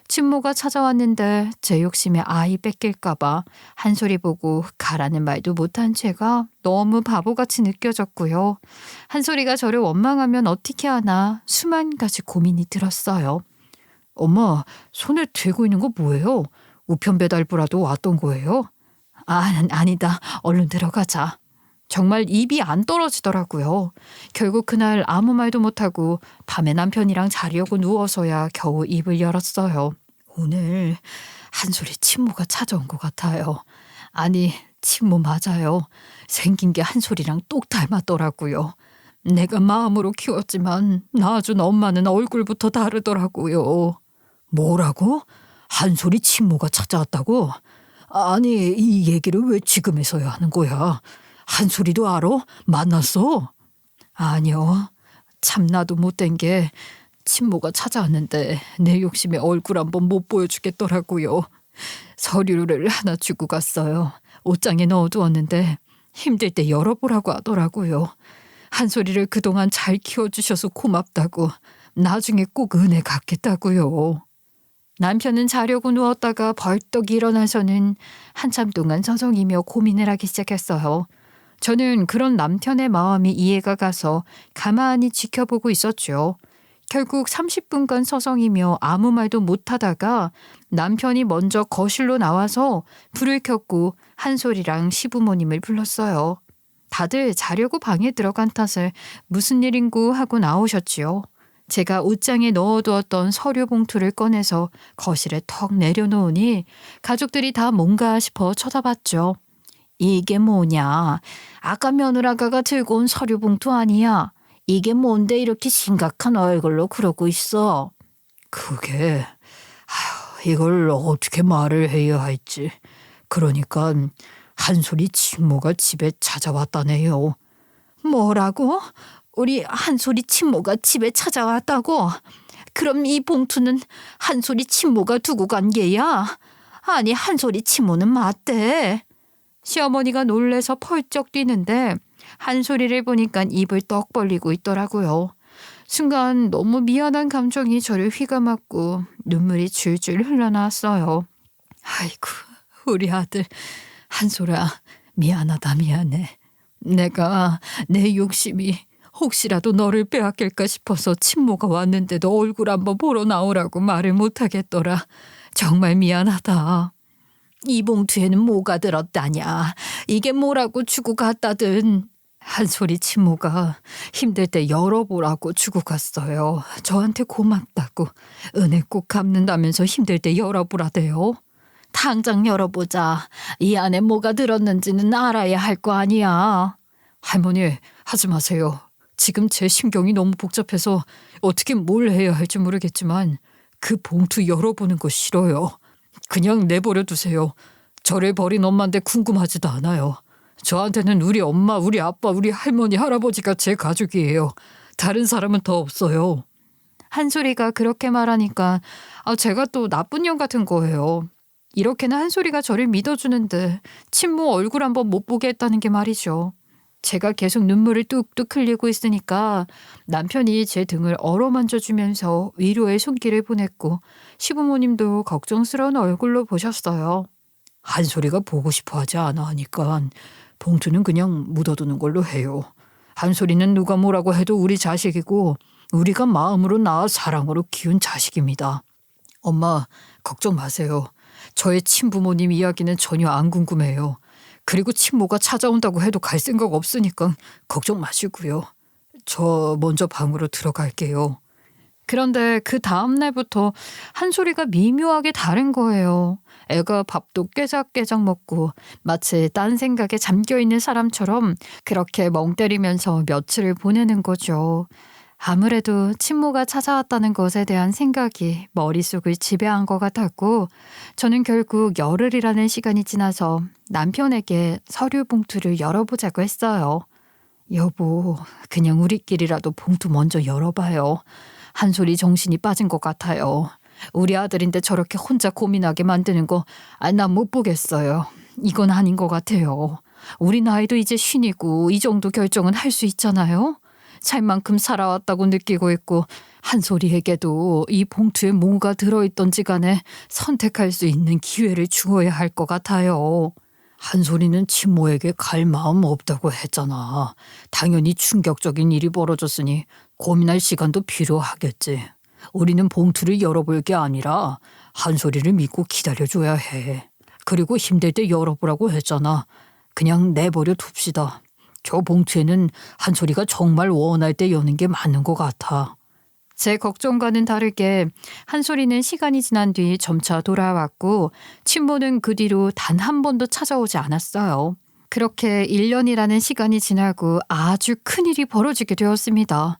친모가 찾아왔는데 제 욕심에 아이 뺏길까봐 한 소리 보고 가라는 말도 못한 제가 너무 바보같이 느껴졌고요. 한 소리가 저를 원망하면 어떻게 하나 수만 가지 고민이 들었어요. 엄마, 손에 들고 있는 거 뭐예요? 우편 배달부라도 왔던 거예요? 아니다. 얼른 들어가자. 정말 입이 안 떨어지더라고요. 결국 그날 아무 말도 못하고 밤에 남편이랑 자려고 누워서야 겨우 입을 열었어요. 오늘 한솔이 친모가 찾아온 것 같아요. 아니, 친모 맞아요. 생긴 게 한솔이랑 똑 닮았더라고요. 내가 마음으로 키웠지만 낳아준 엄마는 얼굴부터 다르더라고요. 뭐라고? 한솔이 친모가 찾아왔다고? 아니, 이 얘기를 왜 지금에서야 하는 거야? 한솔이도 알아? 만났어? 아니요. 참나도 못된 게 친모가 찾아왔는데 내 욕심에 얼굴 한번 못 보여주겠더라고요. 서류를 하나 주고 갔어요. 옷장에 넣어두었는데 힘들 때 열어보라고 하더라고요. 한솔이를 그동안 잘 키워주셔서 고맙다고 나중에 꼭 은혜 갚겠다고요. 남편은 자려고 누웠다가 벌떡 일어나서는 한참 동안 서성이며 고민을 하기 시작했어요. 저는 그런 남편의 마음이 이해가 가서 가만히 지켜보고 있었죠. 결국 30분간 서성이며 아무 말도 못하다가 남편이 먼저 거실로 나와서 불을 켰고 한솔이랑 시부모님을 불렀어요. 다들 자려고 방에 들어간 탓을 무슨 일인고 하고 나오셨지요. 제가 옷장에 넣어두었던 서류 봉투를 꺼내서 거실에 턱 내려놓으니 가족들이 다 뭔가 싶어 쳐다봤죠. 이게 뭐냐? 아까 며느라가가 들고 온 서류 봉투 아니야? 이게 뭔데 이렇게 심각한 얼굴로 그러고 있어? 그게 이걸 어떻게 말을 해야 할지. 그러니까 한솔이 친모가 집에 찾아왔다네요. 뭐라고? 우리 한솔이 친모가 집에 찾아왔다고? 그럼 이 봉투는 한솔이 친모가 두고 간 게야? 아니, 한솔이 친모는 맞대. 시어머니가 놀래서 펄쩍 뛰는데 한솔이를 보니까 입을 떡 벌리고 있더라고요. 순간 너무 미안한 감정이 저를 휘감았고 눈물이 줄줄 흘러나왔어요. 아이고, 우리 아들 한솔아, 미안하다 미안해. 내가 내 욕심이 혹시라도 너를 빼앗길까 싶어서 친모가 왔는데도 얼굴 한번 보러 나오라고 말을 못하겠더라. 정말 미안하다. 이 봉투에는 뭐가 들었다냐. 이게 뭐라고 주고 갔다든. 한솔이 친모가 힘들 때 열어보라고 주고 갔어요. 저한테 고맙다고. 은혜 꼭 갚는다면서 힘들 때 열어보라대요. 당장 열어보자. 이 안에 뭐가 들었는지는 알아야 할 거 아니야. 할머니, 하지 마세요. 지금 제 심경이 너무 복잡해서 어떻게 뭘 해야 할지 모르겠지만 그 봉투 열어보는 거 싫어요. 그냥 내버려 두세요. 저를 버린 엄마인데 궁금하지도 않아요. 저한테는 우리 엄마, 우리 아빠, 우리 할머니, 할아버지가 제 가족이에요. 다른 사람은 더 없어요. 한솔이가 그렇게 말하니까 제가 또 나쁜 년 같은 거예요. 이렇게는 한솔이가 저를 믿어주는데 친모 얼굴 한번 못 보게 했다는 게 말이죠. 제가 계속 눈물을 뚝뚝 흘리고 있으니까 남편이 제 등을 어루만져주면서 위로의 손길을 보냈고 시부모님도 걱정스러운 얼굴로 보셨어요. 한솔이가 보고 싶어 하지 않아 하니까 봉투는 그냥 묻어두는 걸로 해요. 한솔이는 누가 뭐라고 해도 우리 자식이고 우리가 마음으로 낳아 사랑으로 키운 자식입니다. 엄마, 걱정 마세요. 저의 친부모님 이야기는 전혀 안 궁금해요. 그리고 친모가 찾아온다고 해도 갈 생각 없으니까 걱정 마시고요. 저 먼저 방으로 들어갈게요. 그런데 그 다음 날부터 한솔이가 미묘하게 다른 거예요. 애가 밥도 깨작깨작 먹고 마치 딴 생각에 잠겨있는 사람처럼 그렇게 멍 때리면서 며칠을 보내는 거죠. 아무래도 친모가 찾아왔다는 것에 대한 생각이 머릿속을 지배한 것 같았고 저는 결국 열흘이라는 시간이 지나서 남편에게 서류 봉투를 열어보자고 했어요. 여보, 그냥 우리끼리라도 봉투 먼저 열어봐요. 한솔이 정신이 빠진 것 같아요. 우리 아들인데 저렇게 혼자 고민하게 만드는 거 난 못 보겠어요. 이건 아닌 것 같아요. 우리 나이도 이제 50이고 이 정도 결정은 할 수 있잖아요. 살 만큼 살아왔다고 느끼고 있고 한솔이에게도 이 봉투에 뭐가 들어있던지 간에 선택할 수 있는 기회를 주어야 할 것 같아요. 한솔이는 친모에게 갈 마음 없다고 했잖아. 당연히 충격적인 일이 벌어졌으니 고민할 시간도 필요하겠지. 우리는 봉투를 열어볼 게 아니라 한솔이를 믿고 기다려줘야 해. 그리고 힘들 때 열어보라고 했잖아. 그냥 내버려 둡시다. 저 봉투에는 한솔이가 정말 원할 때 여는 게 맞는 것 같아. 제 걱정과는 다르게 한솔이는 시간이 지난 뒤 점차 돌아왔고 친모는 그 뒤로 단 한 번도 찾아오지 않았어요. 그렇게 1년이라는 시간이 지나고 아주 큰일이 벌어지게 되었습니다.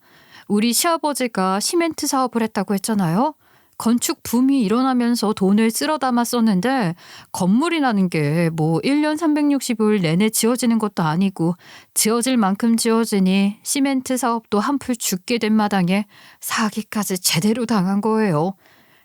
우리 시아버지가 시멘트 사업을 했다고 했잖아요. 건축 붐이 일어나면서 돈을 쓸어 담았었는데 건물이라는 게 뭐 1년 360일 내내 지어지는 것도 아니고 지어질 만큼 지어지니 시멘트 사업도 한풀 죽게 된 마당에 사기까지 제대로 당한 거예요.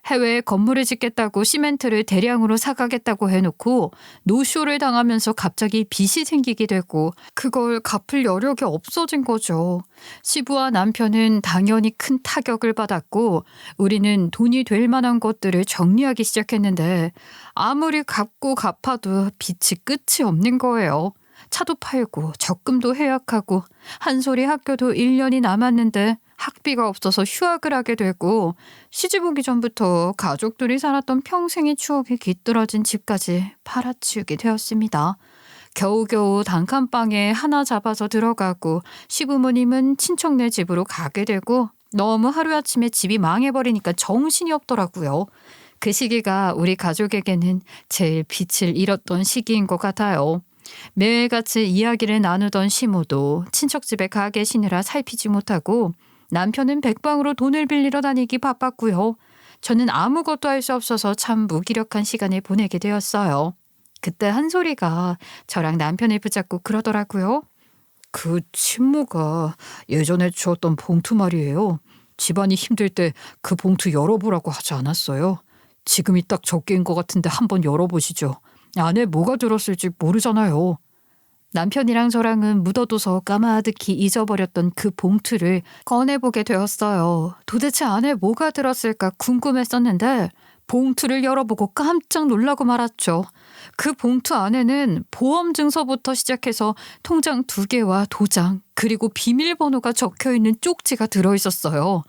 해외에 건물을 짓겠다고 시멘트를 대량으로 사가겠다고 해놓고 노쇼를 당하면서 갑자기 빚이 생기게 되고 그걸 갚을 여력이 없어진 거죠. 시부와 남편은 당연히 큰 타격을 받았고 우리는 돈이 될 만한 것들을 정리하기 시작했는데 아무리 갚고 갚아도 빚이 끝이 없는 거예요. 차도 팔고 적금도 해약하고 한솔이 학교도 1년이 남았는데 학비가 없어서 휴학을 하게 되고 시집 오기 전부터 가족들이 살았던 평생의 추억이 깃들어진 집까지 팔아치우게 되었습니다. 겨우겨우 단칸방에 하나 잡아서 들어가고 시부모님은 친척네 집으로 가게 되고 너무 하루아침에 집이 망해버리니까 정신이 없더라고요. 그 시기가 우리 가족에게는 제일 빛을 잃었던 시기인 것 같아요. 매일같이 이야기를 나누던 시모도 친척집에 가 계시느라 살피지 못하고 남편은 백방으로 돈을 빌리러 다니기 바빴고요. 저는 아무것도 할 수 없어서 참 무기력한 시간을 보내게 되었어요. 그때 한솔이가 저랑 남편을 붙잡고 그러더라고요. 그 친모가 예전에 주었던 봉투 말이에요. 집안이 힘들 때 그 봉투 열어보라고 하지 않았어요. 지금이 딱 적기인 것 같은데 한번 열어보시죠. 안에 뭐가 들었을지 모르잖아요. 남편이랑 저랑은 묻어둬서 까마득히 잊어버렸던 그 봉투를 꺼내보게 되었어요. 도대체 안에 뭐가 들었을까 궁금했었는데 봉투를 열어보고 깜짝 놀라고 말았죠. 그 봉투 안에는 보험증서부터 시작해서 통장 2개와 도장 그리고 비밀번호가 적혀있는 쪽지가 들어있었어요.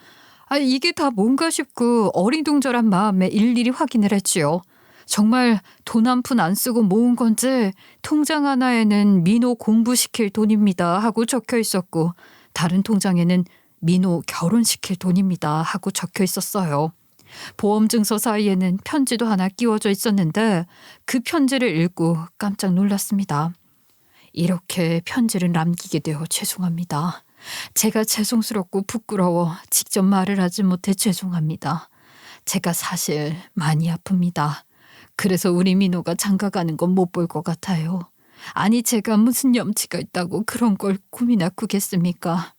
이게 다 뭔가 싶고 어리둥절한 마음에 일일이 확인을 했지요. 정말 돈 한 푼 안 쓰고 모은 건지 통장 하나에는 민호 공부시킬 돈입니다 하고 적혀 있었고 다른 통장에는 민호 결혼시킬 돈입니다 하고 적혀 있었어요. 보험증서 사이에는 편지도 하나 끼워져 있었는데 그 편지를 읽고 깜짝 놀랐습니다. 이렇게 편지를 남기게 되어 죄송합니다. 제가 죄송스럽고 부끄러워 직접 말을 하지 못해 죄송합니다. 제가 사실 많이 아픕니다. 그래서 우리 민호가 장가가는 건 못 볼 것 같아요. 아니 제가 무슨 염치가 있다고 그런 걸 고민하고 구겠습니까?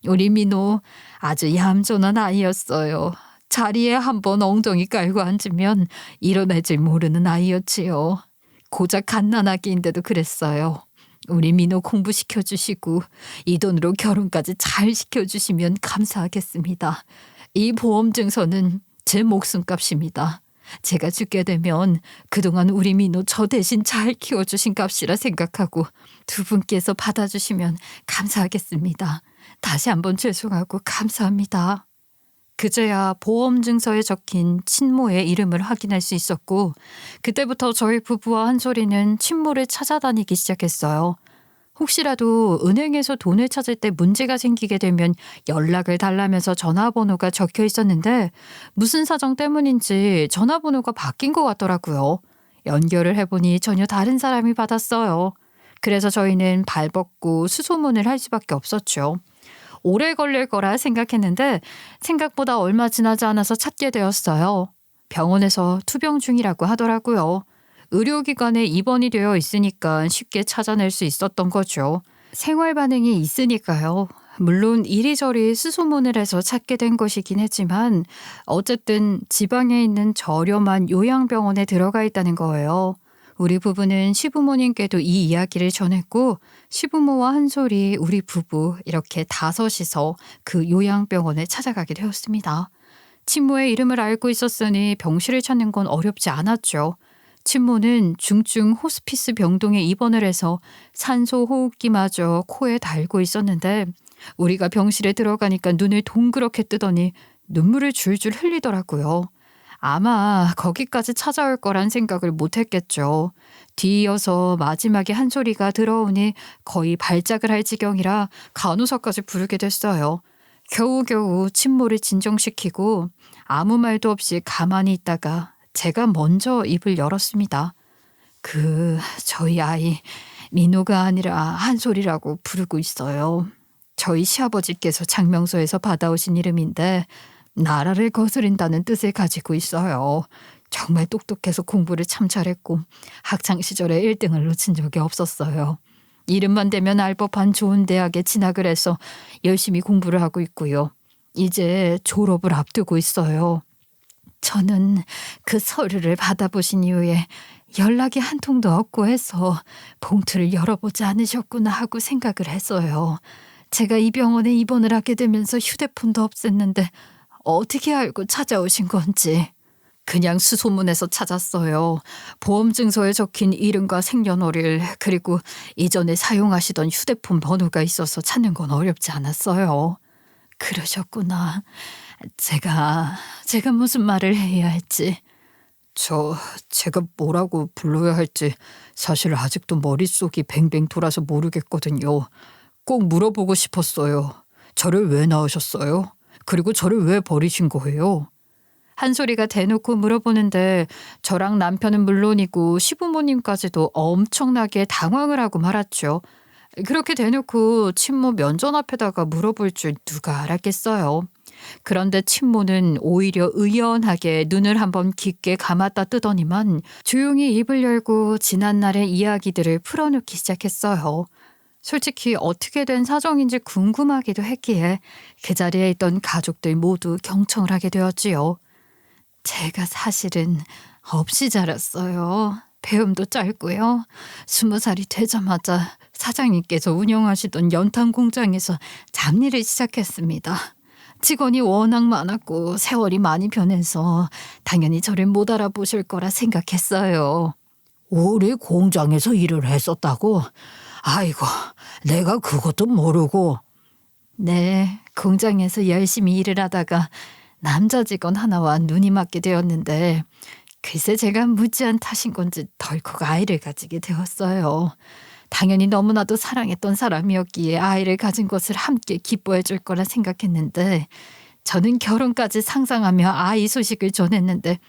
우리 민호 아주 얌전한 아이였어요. 자리에 한번 엉덩이 깔고 앉으면 일어날 줄 모르는 아이였지요. 고작 갓난아기인데도 그랬어요. 우리 민호 공부시켜주시고 이 돈으로 결혼까지 잘 시켜주시면 감사하겠습니다. 이 보험증서는 제 목숨값입니다. 제가 죽게 되면 그동안 우리 민호 저 대신 잘 키워주신 값이라 생각하고 두 분께서 받아주시면 감사하겠습니다. 다시 한번 죄송하고 감사합니다. 그제야 보험증서에 적힌 친모의 이름을 확인할 수 있었고 그때부터 저희 부부와 한솔이는 친모를 찾아다니기 시작했어요. 혹시라도 은행에서 돈을 찾을 때 문제가 생기게 되면 연락을 달라면서 전화번호가 적혀 있었는데 무슨 사정 때문인지 전화번호가 바뀐 것 같더라고요. 연결을 해보니 전혀 다른 사람이 받았어요. 그래서 저희는 발벗고 수소문을 할 수밖에 없었죠. 오래 걸릴 거라 생각했는데 생각보다 얼마 지나지 않아서 찾게 되었어요. 병원에서 투병 중이라고 하더라고요. 의료기관에 입원이 되어 있으니까 쉽게 찾아낼 수 있었던 거죠. 생활 반응이 있으니까요. 물론 이리저리 수소문을 해서 찾게 된 것이긴 했지만 어쨌든 지방에 있는 저렴한 요양병원에 들어가 있다는 거예요. 우리 부부는 시부모님께도 이 이야기를 전했고 시부모와 한솔이 우리 부부 이렇게 다섯이서 그 요양병원에 찾아가게 되었습니다. 친모의 이름을 알고 있었으니 병실을 찾는 건 어렵지 않았죠. 친모는 중증 호스피스 병동에 입원을 해서 산소 호흡기마저 코에 달고 있었는데 우리가 병실에 들어가니까 눈을 동그랗게 뜨더니 눈물을 줄줄 흘리더라고요. 아마 거기까지 찾아올 거란 생각을 못했겠죠. 뒤이어서 마지막에 한소리가 들어오니 거의 발작을 할 지경이라 간호사까지 부르게 됐어요. 겨우겨우 친모를 진정시키고 아무 말도 없이 가만히 있다가 제가 먼저 입을 열었습니다. 저희 아이 민호가 아니라 한솔이라고 부르고 있어요. 저희 시아버지께서 장명소에서 받아오신 이름인데 나라를 거스린다는 뜻을 가지고 있어요. 정말 똑똑해서 공부를 참 잘했고 학창시절에 1등을 놓친 적이 없었어요. 이름만 대면 알 법한 좋은 대학에 진학을 해서 열심히 공부를 하고 있고요. 이제 졸업을 앞두고 있어요. 저는 그 서류를 받아보신 이후에 연락이 한 통도 없고 해서 봉투를 열어보지 않으셨구나 하고 생각을 했어요. 제가 이 병원에 입원을 하게 되면서 휴대폰도 없앴는데 어떻게 알고 찾아오신 건지. 그냥 수소문에서 찾았어요. 보험증서에 적힌 이름과 생년월일 그리고 이전에 사용하시던 휴대폰 번호가 있어서 찾는 건 어렵지 않았어요. 그러셨구나. 제가 무슨 말을 해야 할지. 제가 뭐라고 불러야 할지 사실 아직도 머릿속이 뱅뱅 돌아서 모르겠거든요. 꼭 물어보고 싶었어요. 저를 왜 낳으셨어요? 그리고 저를 왜 버리신 거예요? 한소리가 대놓고 물어보는데 저랑 남편은 물론이고 시부모님까지도 엄청나게 당황을 하고 말았죠. 그렇게 대놓고 친모 면전 앞에다가 물어볼 줄 누가 알았겠어요. 그런데 친모는 오히려 의연하게 눈을 한번 깊게 감았다 뜨더니만 조용히 입을 열고 지난날의 이야기들을 풀어놓기 시작했어요. 솔직히 어떻게 된 사정인지 궁금하기도 했기에 그 자리에 있던 가족들 모두 경청을 하게 되었지요. 제가 사실은 없이 자랐어요. 배움도 짧고요. 20살이 되자마자 사장님께서 운영하시던 연탄 공장에서 잡일을 시작했습니다. 직원이 워낙 많았고 세월이 많이 변해서 당연히 저를 못 알아보실 거라 생각했어요. 우리 공장에서 일을 했었다고? 아이고, 내가 그것도 모르고. 네, 공장에서 열심히 일을 하다가 남자 직원 하나와 눈이 맞게 되었는데 글쎄 제가 무지한 탓인 건지 덜컥 아이를 가지게 되었어요. 당연히 너무나도 사랑했던 사람이었기에 아이를 가진 것을 함께 기뻐해 줄 거라 생각했는데 저는 결혼까지 상상하며 아이 소식을 전했는데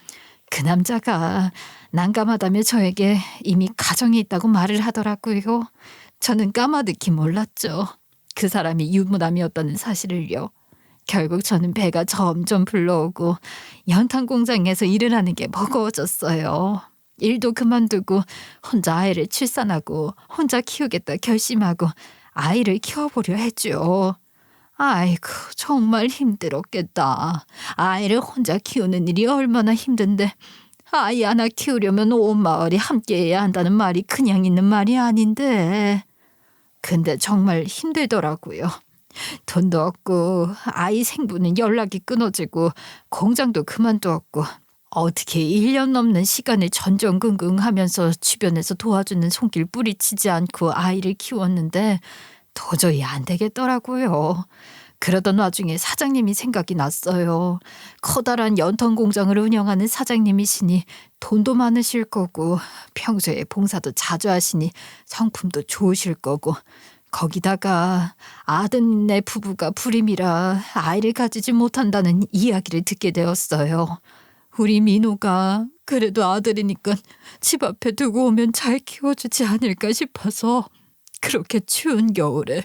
그 남자가 난감하다며 저에게 이미 가정이 있다고 말을 하더라고요. 저는 까마득히 몰랐죠. 그 사람이 유부남이었다는 사실을요. 결국 저는 배가 점점 불러오고 연탄 공장에서 일을 하는 게 버거워졌어요. 일도 그만두고 혼자 아이를 출산하고 혼자 키우겠다 결심하고 아이를 키워보려 했죠. 아이고 정말 힘들었겠다. 아이를 혼자 키우는 일이 얼마나 힘든데 아이 하나 키우려면 온 마을이 함께해야 한다는 말이 그냥 있는 말이 아닌데. 근데 정말 힘들더라고요. 돈도 없고 아이 생부는 연락이 끊어지고 공장도 그만두었고 어떻게 1년 넘는 시간을 전전긍긍하면서 주변에서 도와주는 손길 뿌리치지 않고 아이를 키웠는데 도저히 안 되겠더라고요. 그러던 와중에 사장님이 생각이 났어요. 커다란 연탄 공장을 운영하는 사장님이시니 돈도 많으실 거고 평소에 봉사도 자주 하시니 성품도 좋으실 거고 거기다가 아드네 부부가 불임이라 아이를 가지지 못한다는 이야기를 듣게 되었어요. 우리 민호가 그래도 아들이니까 집 앞에 두고 오면 잘 키워주지 않을까 싶어서 그렇게 추운 겨울에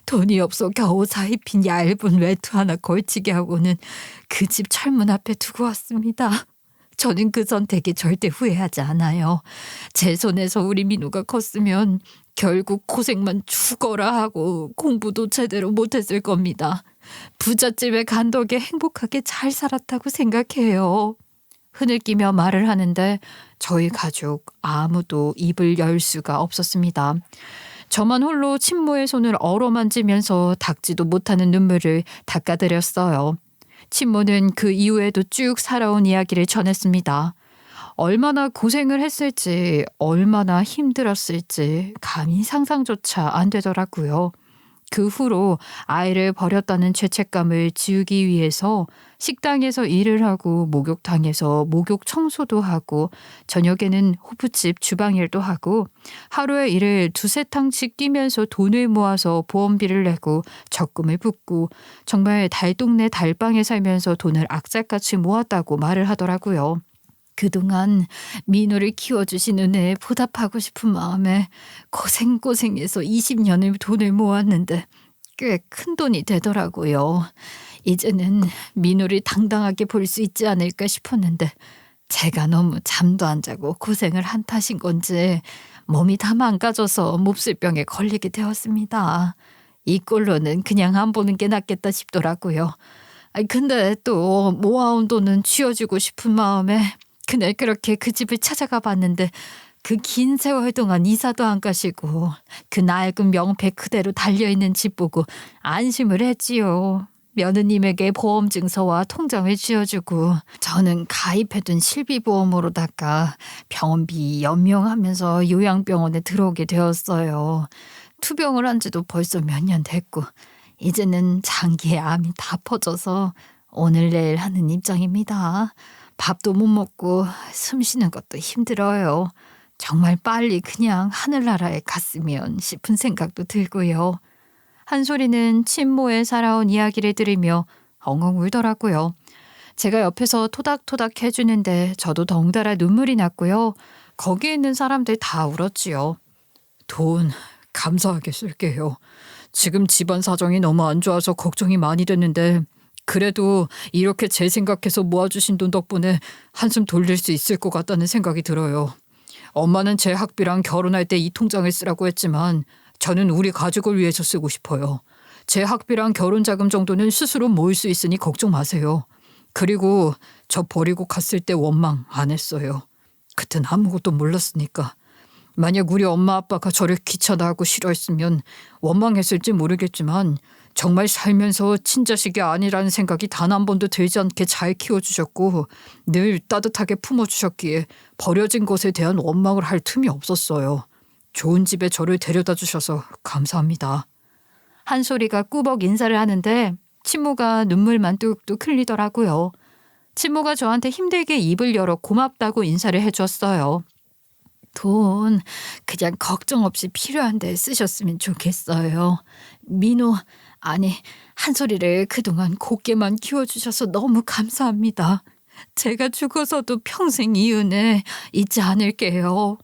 돈이 없어 겨우 사입힌 얇은 외투 하나 걸치게 하고는 그 집 철문 앞에 두고 왔습니다. 저는 그 선택에 절대 후회하지 않아요. 제 손에서 우리 민호가 컸으면 결국 고생만 죽어라 하고 공부도 제대로 못했을 겁니다. 부잣집에 간 덕에 행복하게 잘 살았다고 생각해요. 흐느끼며 말을 하는데 저희 가족 아무도 입을 열 수가 없었습니다. 저만 홀로 친모의 손을 어루만지면서 닦지도 못하는 눈물을 닦아드렸어요. 친모는 그 이후에도 쭉 살아온 이야기를 전했습니다. 얼마나 고생을 했을지, 얼마나 힘들었을지 감히 상상조차 안 되더라고요. 그 후로 아이를 버렸다는 죄책감을 지우기 위해서 식당에서 일을 하고 목욕탕에서 목욕 청소도 하고 저녁에는 호프집 주방일도 하고 하루에 일을 두세 탕씩 뛰면서 돈을 모아서 보험비를 내고 적금을 붓고 정말 달동네 달방에 살면서 돈을 악착같이 모았다고 말을 하더라고요. 그동안 민호를 키워주신 은혜에 보답하고 싶은 마음에 고생해서 20년을 돈을 모았는데 꽤 큰 돈이 되더라고요. 이제는 민호를 당당하게 볼 수 있지 않을까 싶었는데 제가 너무 잠도 안 자고 고생을 한 탓인 건지 몸이 다 망가져서 몹쓸병에 걸리게 되었습니다. 이 꼴로는 그냥 안 보는 게 낫겠다 싶더라고요. 근데 또 모아온 돈은 쥐어주고 싶은 마음에 그날 그렇게 그 집을 찾아가 봤는데 그 긴 세월 동안 이사도 안 가시고 그 낡은 명패 그대로 달려있는 집 보고 안심을 했지요. 며느님에게 보험증서와 통장을 쥐어주고 저는 가입해둔 실비보험으로다가 병원비 연명하면서 요양병원에 들어오게 되었어요. 투병을 한 지도 벌써 몇 년 됐고 이제는 장기에 암이 다 퍼져서 오늘 내일 하는 입장입니다. 밥도 못 먹고 숨 쉬는 것도 힘들어요. 정말 빨리 그냥 하늘나라에 갔으면 싶은 생각도 들고요. 한솔이는 친모에 살아온 이야기를 들으며 엉엉 울더라고요. 제가 옆에서 토닥토닥 해주는데 저도 덩달아 눈물이 났고요. 거기 있는 사람들 다 울었지요. 돈 감사하게 쓸게요. 지금 집안 사정이 너무 안 좋아서 걱정이 많이 됐는데 그래도 이렇게 제 생각해서 모아주신 돈 덕분에 한숨 돌릴 수 있을 것 같다는 생각이 들어요. 엄마는 제 학비랑 결혼할 때 이 통장을 쓰라고 했지만 저는 우리 가족을 위해서 쓰고 싶어요. 제 학비랑 결혼자금 정도는 스스로 모을 수 있으니 걱정 마세요. 그리고 저 버리고 갔을 때 원망 안 했어요. 그땐 아무것도 몰랐으니까. 만약 우리 엄마 아빠가 저를 귀찮아하고 싫어했으면 원망했을지 모르겠지만 정말 살면서 친자식이 아니라는 생각이 단 한 번도 들지 않게 잘 키워주셨고 늘 따뜻하게 품어주셨기에 버려진 것에 대한 원망을 할 틈이 없었어요. 좋은 집에 저를 데려다 주셔서 감사합니다. 한솔이가 꾸벅 인사를 하는데 친모가 눈물만 뚝뚝 흘리더라고요. 친모가 저한테 힘들게 입을 열어 고맙다고 인사를 해줬어요. 돈 그냥 걱정 없이 필요한 데 쓰셨으면 좋겠어요. 민호 아니 한솔이를 그동안 곱게만 키워주셔서 너무 감사합니다. 제가 죽어서도 평생 이 은혜 잊지 않을게요.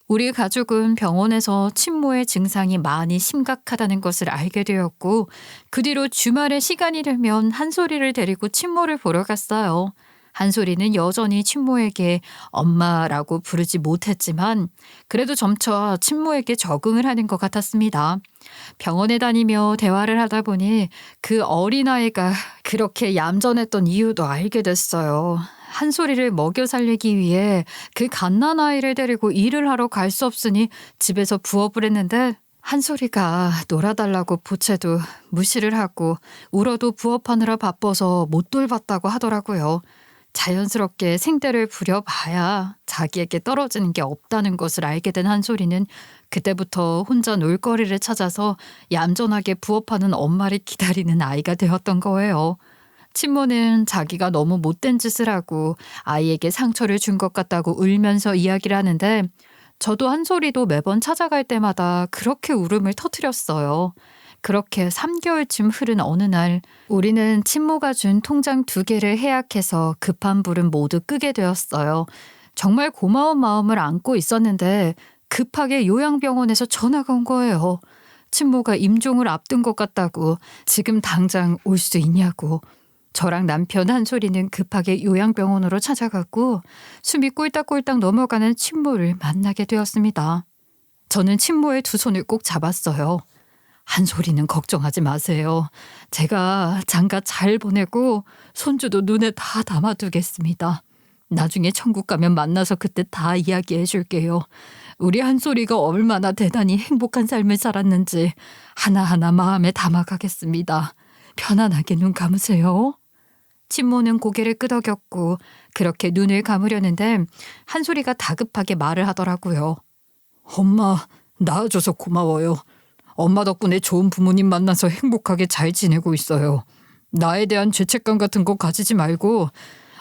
우리 가족은 병원에서 친모의 증상이 많이 심각하다는 것을 알게 되었고 그 뒤로 주말에 시간이 되면 한솔이를 데리고 친모를 보러 갔어요. 한솔이는 여전히 친모에게 엄마라고 부르지 못했지만 그래도 점차 친모에게 적응을 하는 것 같았습니다. 병원에 다니며 대화를 하다 보니 그 어린아이가 그렇게 얌전했던 이유도 알게 됐어요. 한솔이를 먹여 살리기 위해 그 갓난아이를 데리고 일을 하러 갈 수 없으니 집에서 부업을 했는데 한솔이가 놀아달라고 보채도 무시를 하고 울어도 부업하느라 바빠서 못 돌봤다고 하더라고요. 자연스럽게 생떼를 부려봐야 자기에게 떨어지는 게 없다는 것을 알게 된 한솔이는 그때부터 혼자 놀거리를 찾아서 얌전하게 부업하는 엄마를 기다리는 아이가 되었던 거예요. 친모는 자기가 너무 못된 짓을 하고 아이에게 상처를 준 것 같다고 울면서 이야기를 하는데 저도 한솔이도 매번 찾아갈 때마다 그렇게 울음을 터뜨렸어요. 그렇게 3개월쯤 흐른 어느 날 우리는 친모가 준 통장 2개를 해약해서 급한 불은 모두 끄게 되었어요. 정말 고마운 마음을 안고 있었는데 급하게 요양병원에서 전화가 온 거예요. 친모가 임종을 앞둔 것 같다고 지금 당장 올 수 있냐고. 저랑 남편 한솔이는 급하게 요양병원으로 찾아갔고 숨이 꼴딱꼴딱 넘어가는 친모를 만나게 되었습니다. 저는 친모의 2 손을 꼭 잡았어요. 한솔이는 걱정하지 마세요. 제가 장가 잘 보내고 손주도 눈에 다 담아두겠습니다. 나중에 천국 가면 만나서 그때 다 이야기해 줄게요. 우리 한솔이가 얼마나 대단히 행복한 삶을 살았는지 하나하나 마음에 담아가겠습니다. 편안하게 눈 감으세요. 친모는 고개를 끄덕였고 그렇게 눈을 감으려는데 한솔이가 다급하게 말을 하더라고요. 엄마, 낳아줘서 고마워요. 엄마 덕분에 좋은 부모님 만나서 행복하게 잘 지내고 있어요. 나에 대한 죄책감 같은 거 가지지 말고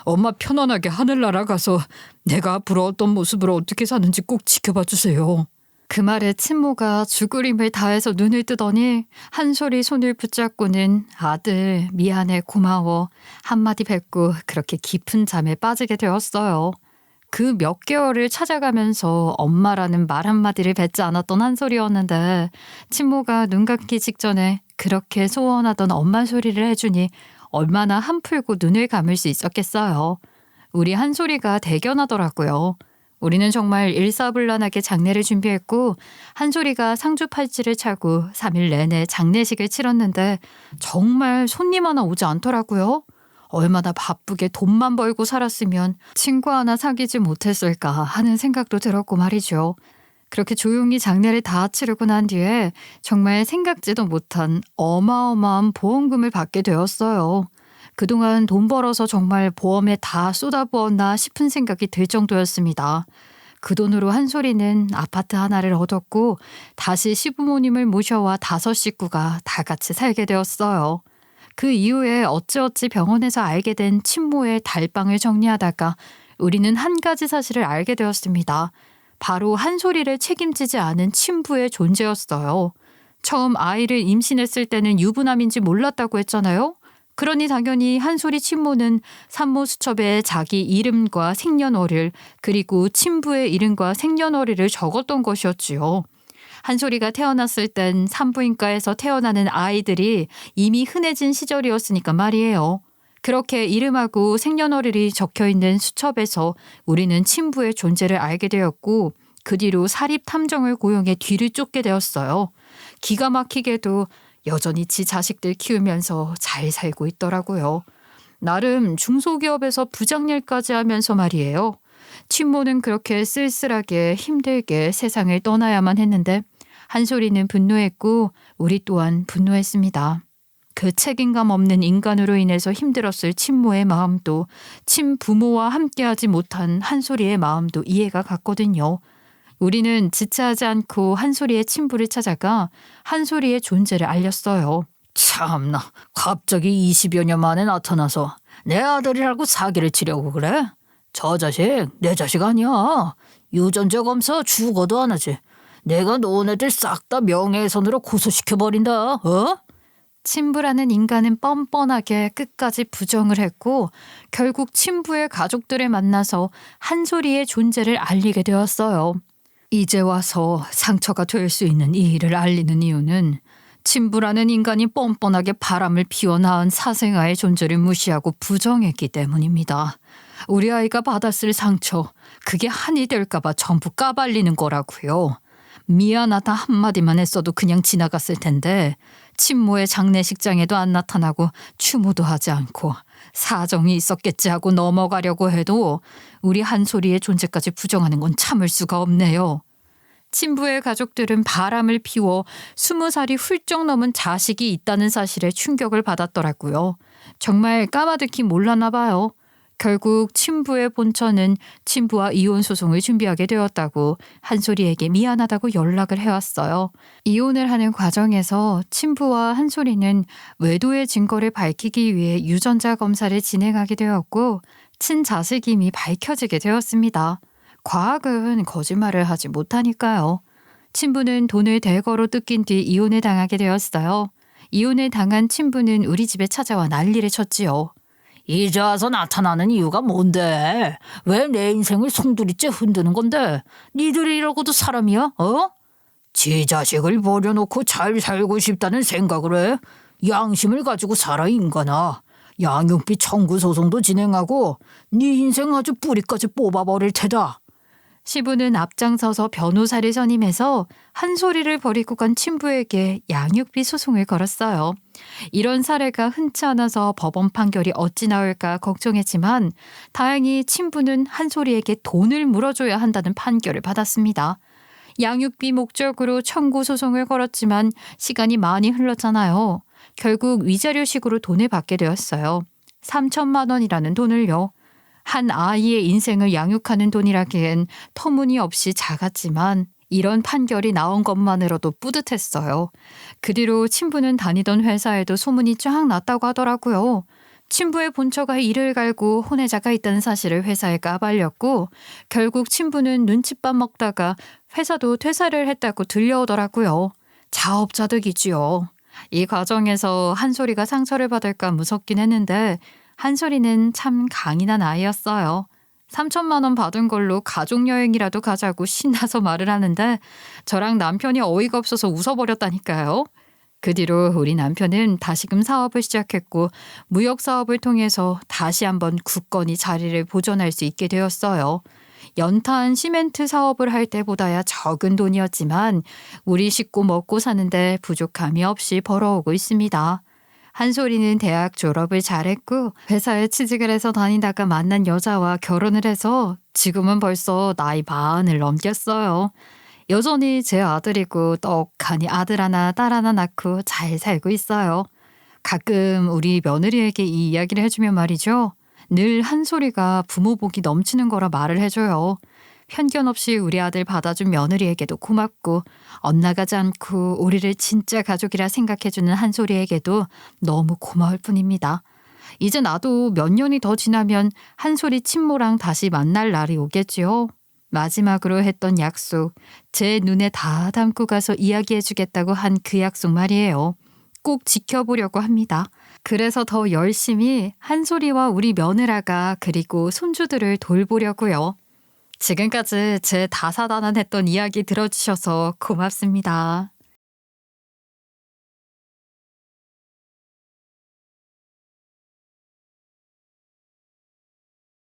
엄마 편안하게 하늘나라 가서 내가 앞으로 어떤 모습으로 어떻게 사는지 꼭 지켜봐 주세요. 그 말에 친모가 죽을 힘을 다해서 눈을 뜨더니 한솔이 손을 붙잡고는 아들 미안해 고마워 한마디 뱉고 그렇게 깊은 잠에 빠지게 되었어요. 그 몇 개월을 찾아가면서 엄마라는 말 한마디를 뱉지 않았던 한솔이었는데 친모가 눈 감기 직전에 그렇게 소원하던 엄마 소리를 해주니 얼마나 한풀고 눈을 감을 수 있었겠어요. 우리 한솔이가 대견하더라고요. 우리는 정말 일사불란하게 장례를 준비했고 한솔이가 상주팔찌를 차고 3일 내내 장례식을 치렀는데 정말 손님 하나 오지 않더라고요. 얼마나 바쁘게 돈만 벌고 살았으면 친구 하나 사귀지 못했을까 하는 생각도 들었고 말이죠. 그렇게 조용히 장례를 다 치르고 난 뒤에 정말 생각지도 못한 어마어마한 보험금을 받게 되었어요. 그동안 돈 벌어서 정말 보험에 다 쏟아부었나 싶은 생각이 들 정도였습니다. 그 돈으로 한솔이는 아파트 하나를 얻었고 다시 시부모님을 모셔와 5 식구가 다 같이 살게 되었어요. 그 이후에 어찌어찌 병원에서 알게 된 친모의 달방을 정리하다가 우리는 한 가지 사실을 알게 되었습니다. 바로 한솔이를 책임지지 않은 친부의 존재였어요. 처음 아이를 임신했을 때는 유부남인지 몰랐다고 했잖아요. 그러니 당연히 한솔이 친모는 산모 수첩에 자기 이름과 생년월일 그리고 친부의 이름과 생년월일을 적었던 것이었지요. 한솔이가 태어났을 땐 산부인과에서 태어나는 아이들이 이미 흔해진 시절이었으니까 말이에요. 그렇게 이름하고 생년월일이 적혀있는 수첩에서 우리는 친부의 존재를 알게 되었고 그 뒤로 사립탐정을 고용해 뒤를 쫓게 되었어요. 기가 막히게도 여전히 지 자식들 키우면서 잘 살고 있더라고요. 나름 중소기업에서 부장일까지 하면서 말이에요. 친모는 그렇게 쓸쓸하게 힘들게 세상을 떠나야만 했는데 한솔이는 분노했고 우리 또한 분노했습니다. 그 책임감 없는 인간으로 인해서 힘들었을 친모의 마음도 친부모와 함께하지 못한 한솔이의 마음도 이해가 갔거든요. 우리는 지체하지 않고 한솔이의 친부를 찾아가 한솔이의 존재를 알렸어요. 참나, 갑자기 20여 년 만에 나타나서 내 아들이라고 사기를 치려고 그래? 저 자식 내 자식 아니야. 유전자 검사 죽어도 안 하지. 내가 너네들 싹 다 명예훼손으로 고소시켜버린다. 어? 친부라는 인간은 뻔뻔하게 끝까지 부정을 했고 결국 친부의 가족들을 만나서 한솔이의 존재를 알리게 되었어요. 이제 와서 상처가 될 수 있는 이 일을 알리는 이유는 친부라는 인간이 뻔뻔하게 바람을 피워 낳은 사생아의 존재를 무시하고 부정했기 때문입니다. 우리 아이가 받았을 상처, 그게 한이 될까봐 전부 까발리는 거라고요. 미안하다 한마디만 했어도 그냥 지나갔을 텐데 친모의 장례식장에도 안 나타나고 추모도 하지 않고 사정이 있었겠지 하고 넘어가려고 해도 우리 한솔이의 존재까지 부정하는 건 참을 수가 없네요. 친부의 가족들은 바람을 피워 20살이 훌쩍 넘은 자식이 있다는 사실에 충격을 받았더라고요. 정말 까마득히 몰랐나 봐요. 결국 친부의 본처는 친부와 이혼 소송을 준비하게 되었다고 한솔이에게 미안하다고 연락을 해왔어요. 이혼을 하는 과정에서 친부와 한솔이는 외도의 증거를 밝히기 위해 유전자 검사를 진행하게 되었고 친자식임이 밝혀지게 되었습니다. 과학은 거짓말을 하지 못하니까요. 친부는 돈을 대거로 뜯긴 뒤 이혼을 당하게 되었어요. 이혼을 당한 친부는 우리 집에 찾아와 난리를 쳤지요. 이제 와서 나타나는 이유가 뭔데? 왜 내 인생을 송두리째 흔드는 건데? 니들이라고도 사람이야? 어? 지 자식을 버려놓고 잘 살고 싶다는 생각을 해? 양심을 가지고 살아 인간아. 양육비 청구 소송도 진행하고 네 인생 아주 뿌리까지 뽑아버릴 테다. 시부는 앞장서서 변호사를 선임해서 한 소리를 버리고 간 친부에게 양육비 소송을 걸었어요. 이런 사례가 흔치 않아서 법원 판결이 어찌 나올까 걱정했지만 다행히 친부는 한 소리에게 돈을 물어줘야 한다는 판결을 받았습니다. 양육비 목적으로 청구 소송을 걸었지만 시간이 많이 흘렀잖아요. 결국 위자료식으로 돈을 받게 되었어요. 3천만 원이라는 돈을요. 한 아이의 인생을 양육하는 돈이라기엔 터무니없이 작았지만 이런 판결이 나온 것만으로도 뿌듯했어요. 그 뒤로 친부는 다니던 회사에도 소문이 쫙 났다고 하더라고요. 친부의 본처가 이를 갈고 혼외자가 있다는 사실을 회사에 까발렸고 결국 친부는 눈칫밥 먹다가 회사도 퇴사를 했다고 들려오더라고요. 자업자득이지요. 이 과정에서 한솔이가 상처를 받을까 무섭긴 했는데 한솔이는 참 강인한 아이였어요. 3천만 원 받은 걸로 가족여행이라도 가자고 신나서 말을 하는데 저랑 남편이 어이가 없어서 웃어버렸다니까요. 그 뒤로 우리 남편은 다시금 사업을 시작했고 무역 사업을 통해서 다시 한번 굳건히 자리를 보존할 수 있게 되었어요. 연탄 시멘트 사업을 할 때보다야 적은 돈이었지만 우리 식구 먹고 사는데 부족함이 없이 벌어오고 있습니다. 한솔이는 대학 졸업을 잘했고 회사에 취직을 해서 다니다가 만난 여자와 결혼을 해서 지금은 벌써 나이 40을 넘겼어요. 여전히 제 아들이고 떡하니 아들 하나 딸 하나 낳고 잘 살고 있어요. 가끔 우리 며느리에게 이 이야기를 해주면 말이죠. 늘 한솔이가 부모 복이 넘치는 거라 말을 해줘요. 편견 없이 우리 아들 받아준 며느리에게도 고맙고 엇나가지 않고 우리를 진짜 가족이라 생각해주는 한솔이에게도 너무 고마울 뿐입니다. 이제 나도 몇 년이 더 지나면 한솔이 친모랑 다시 만날 날이 오겠지요. 마지막으로 했던 약속, 제 눈에 다 담고 가서 이야기해주겠다고 한 그 약속 말이에요. 꼭 지켜보려고 합니다. 그래서 더 열심히 한솔이와 우리 며느라가 그리고 손주들을 돌보려고요. 지금까지 제 다사다난했던 이야기 들어주셔서 고맙습니다.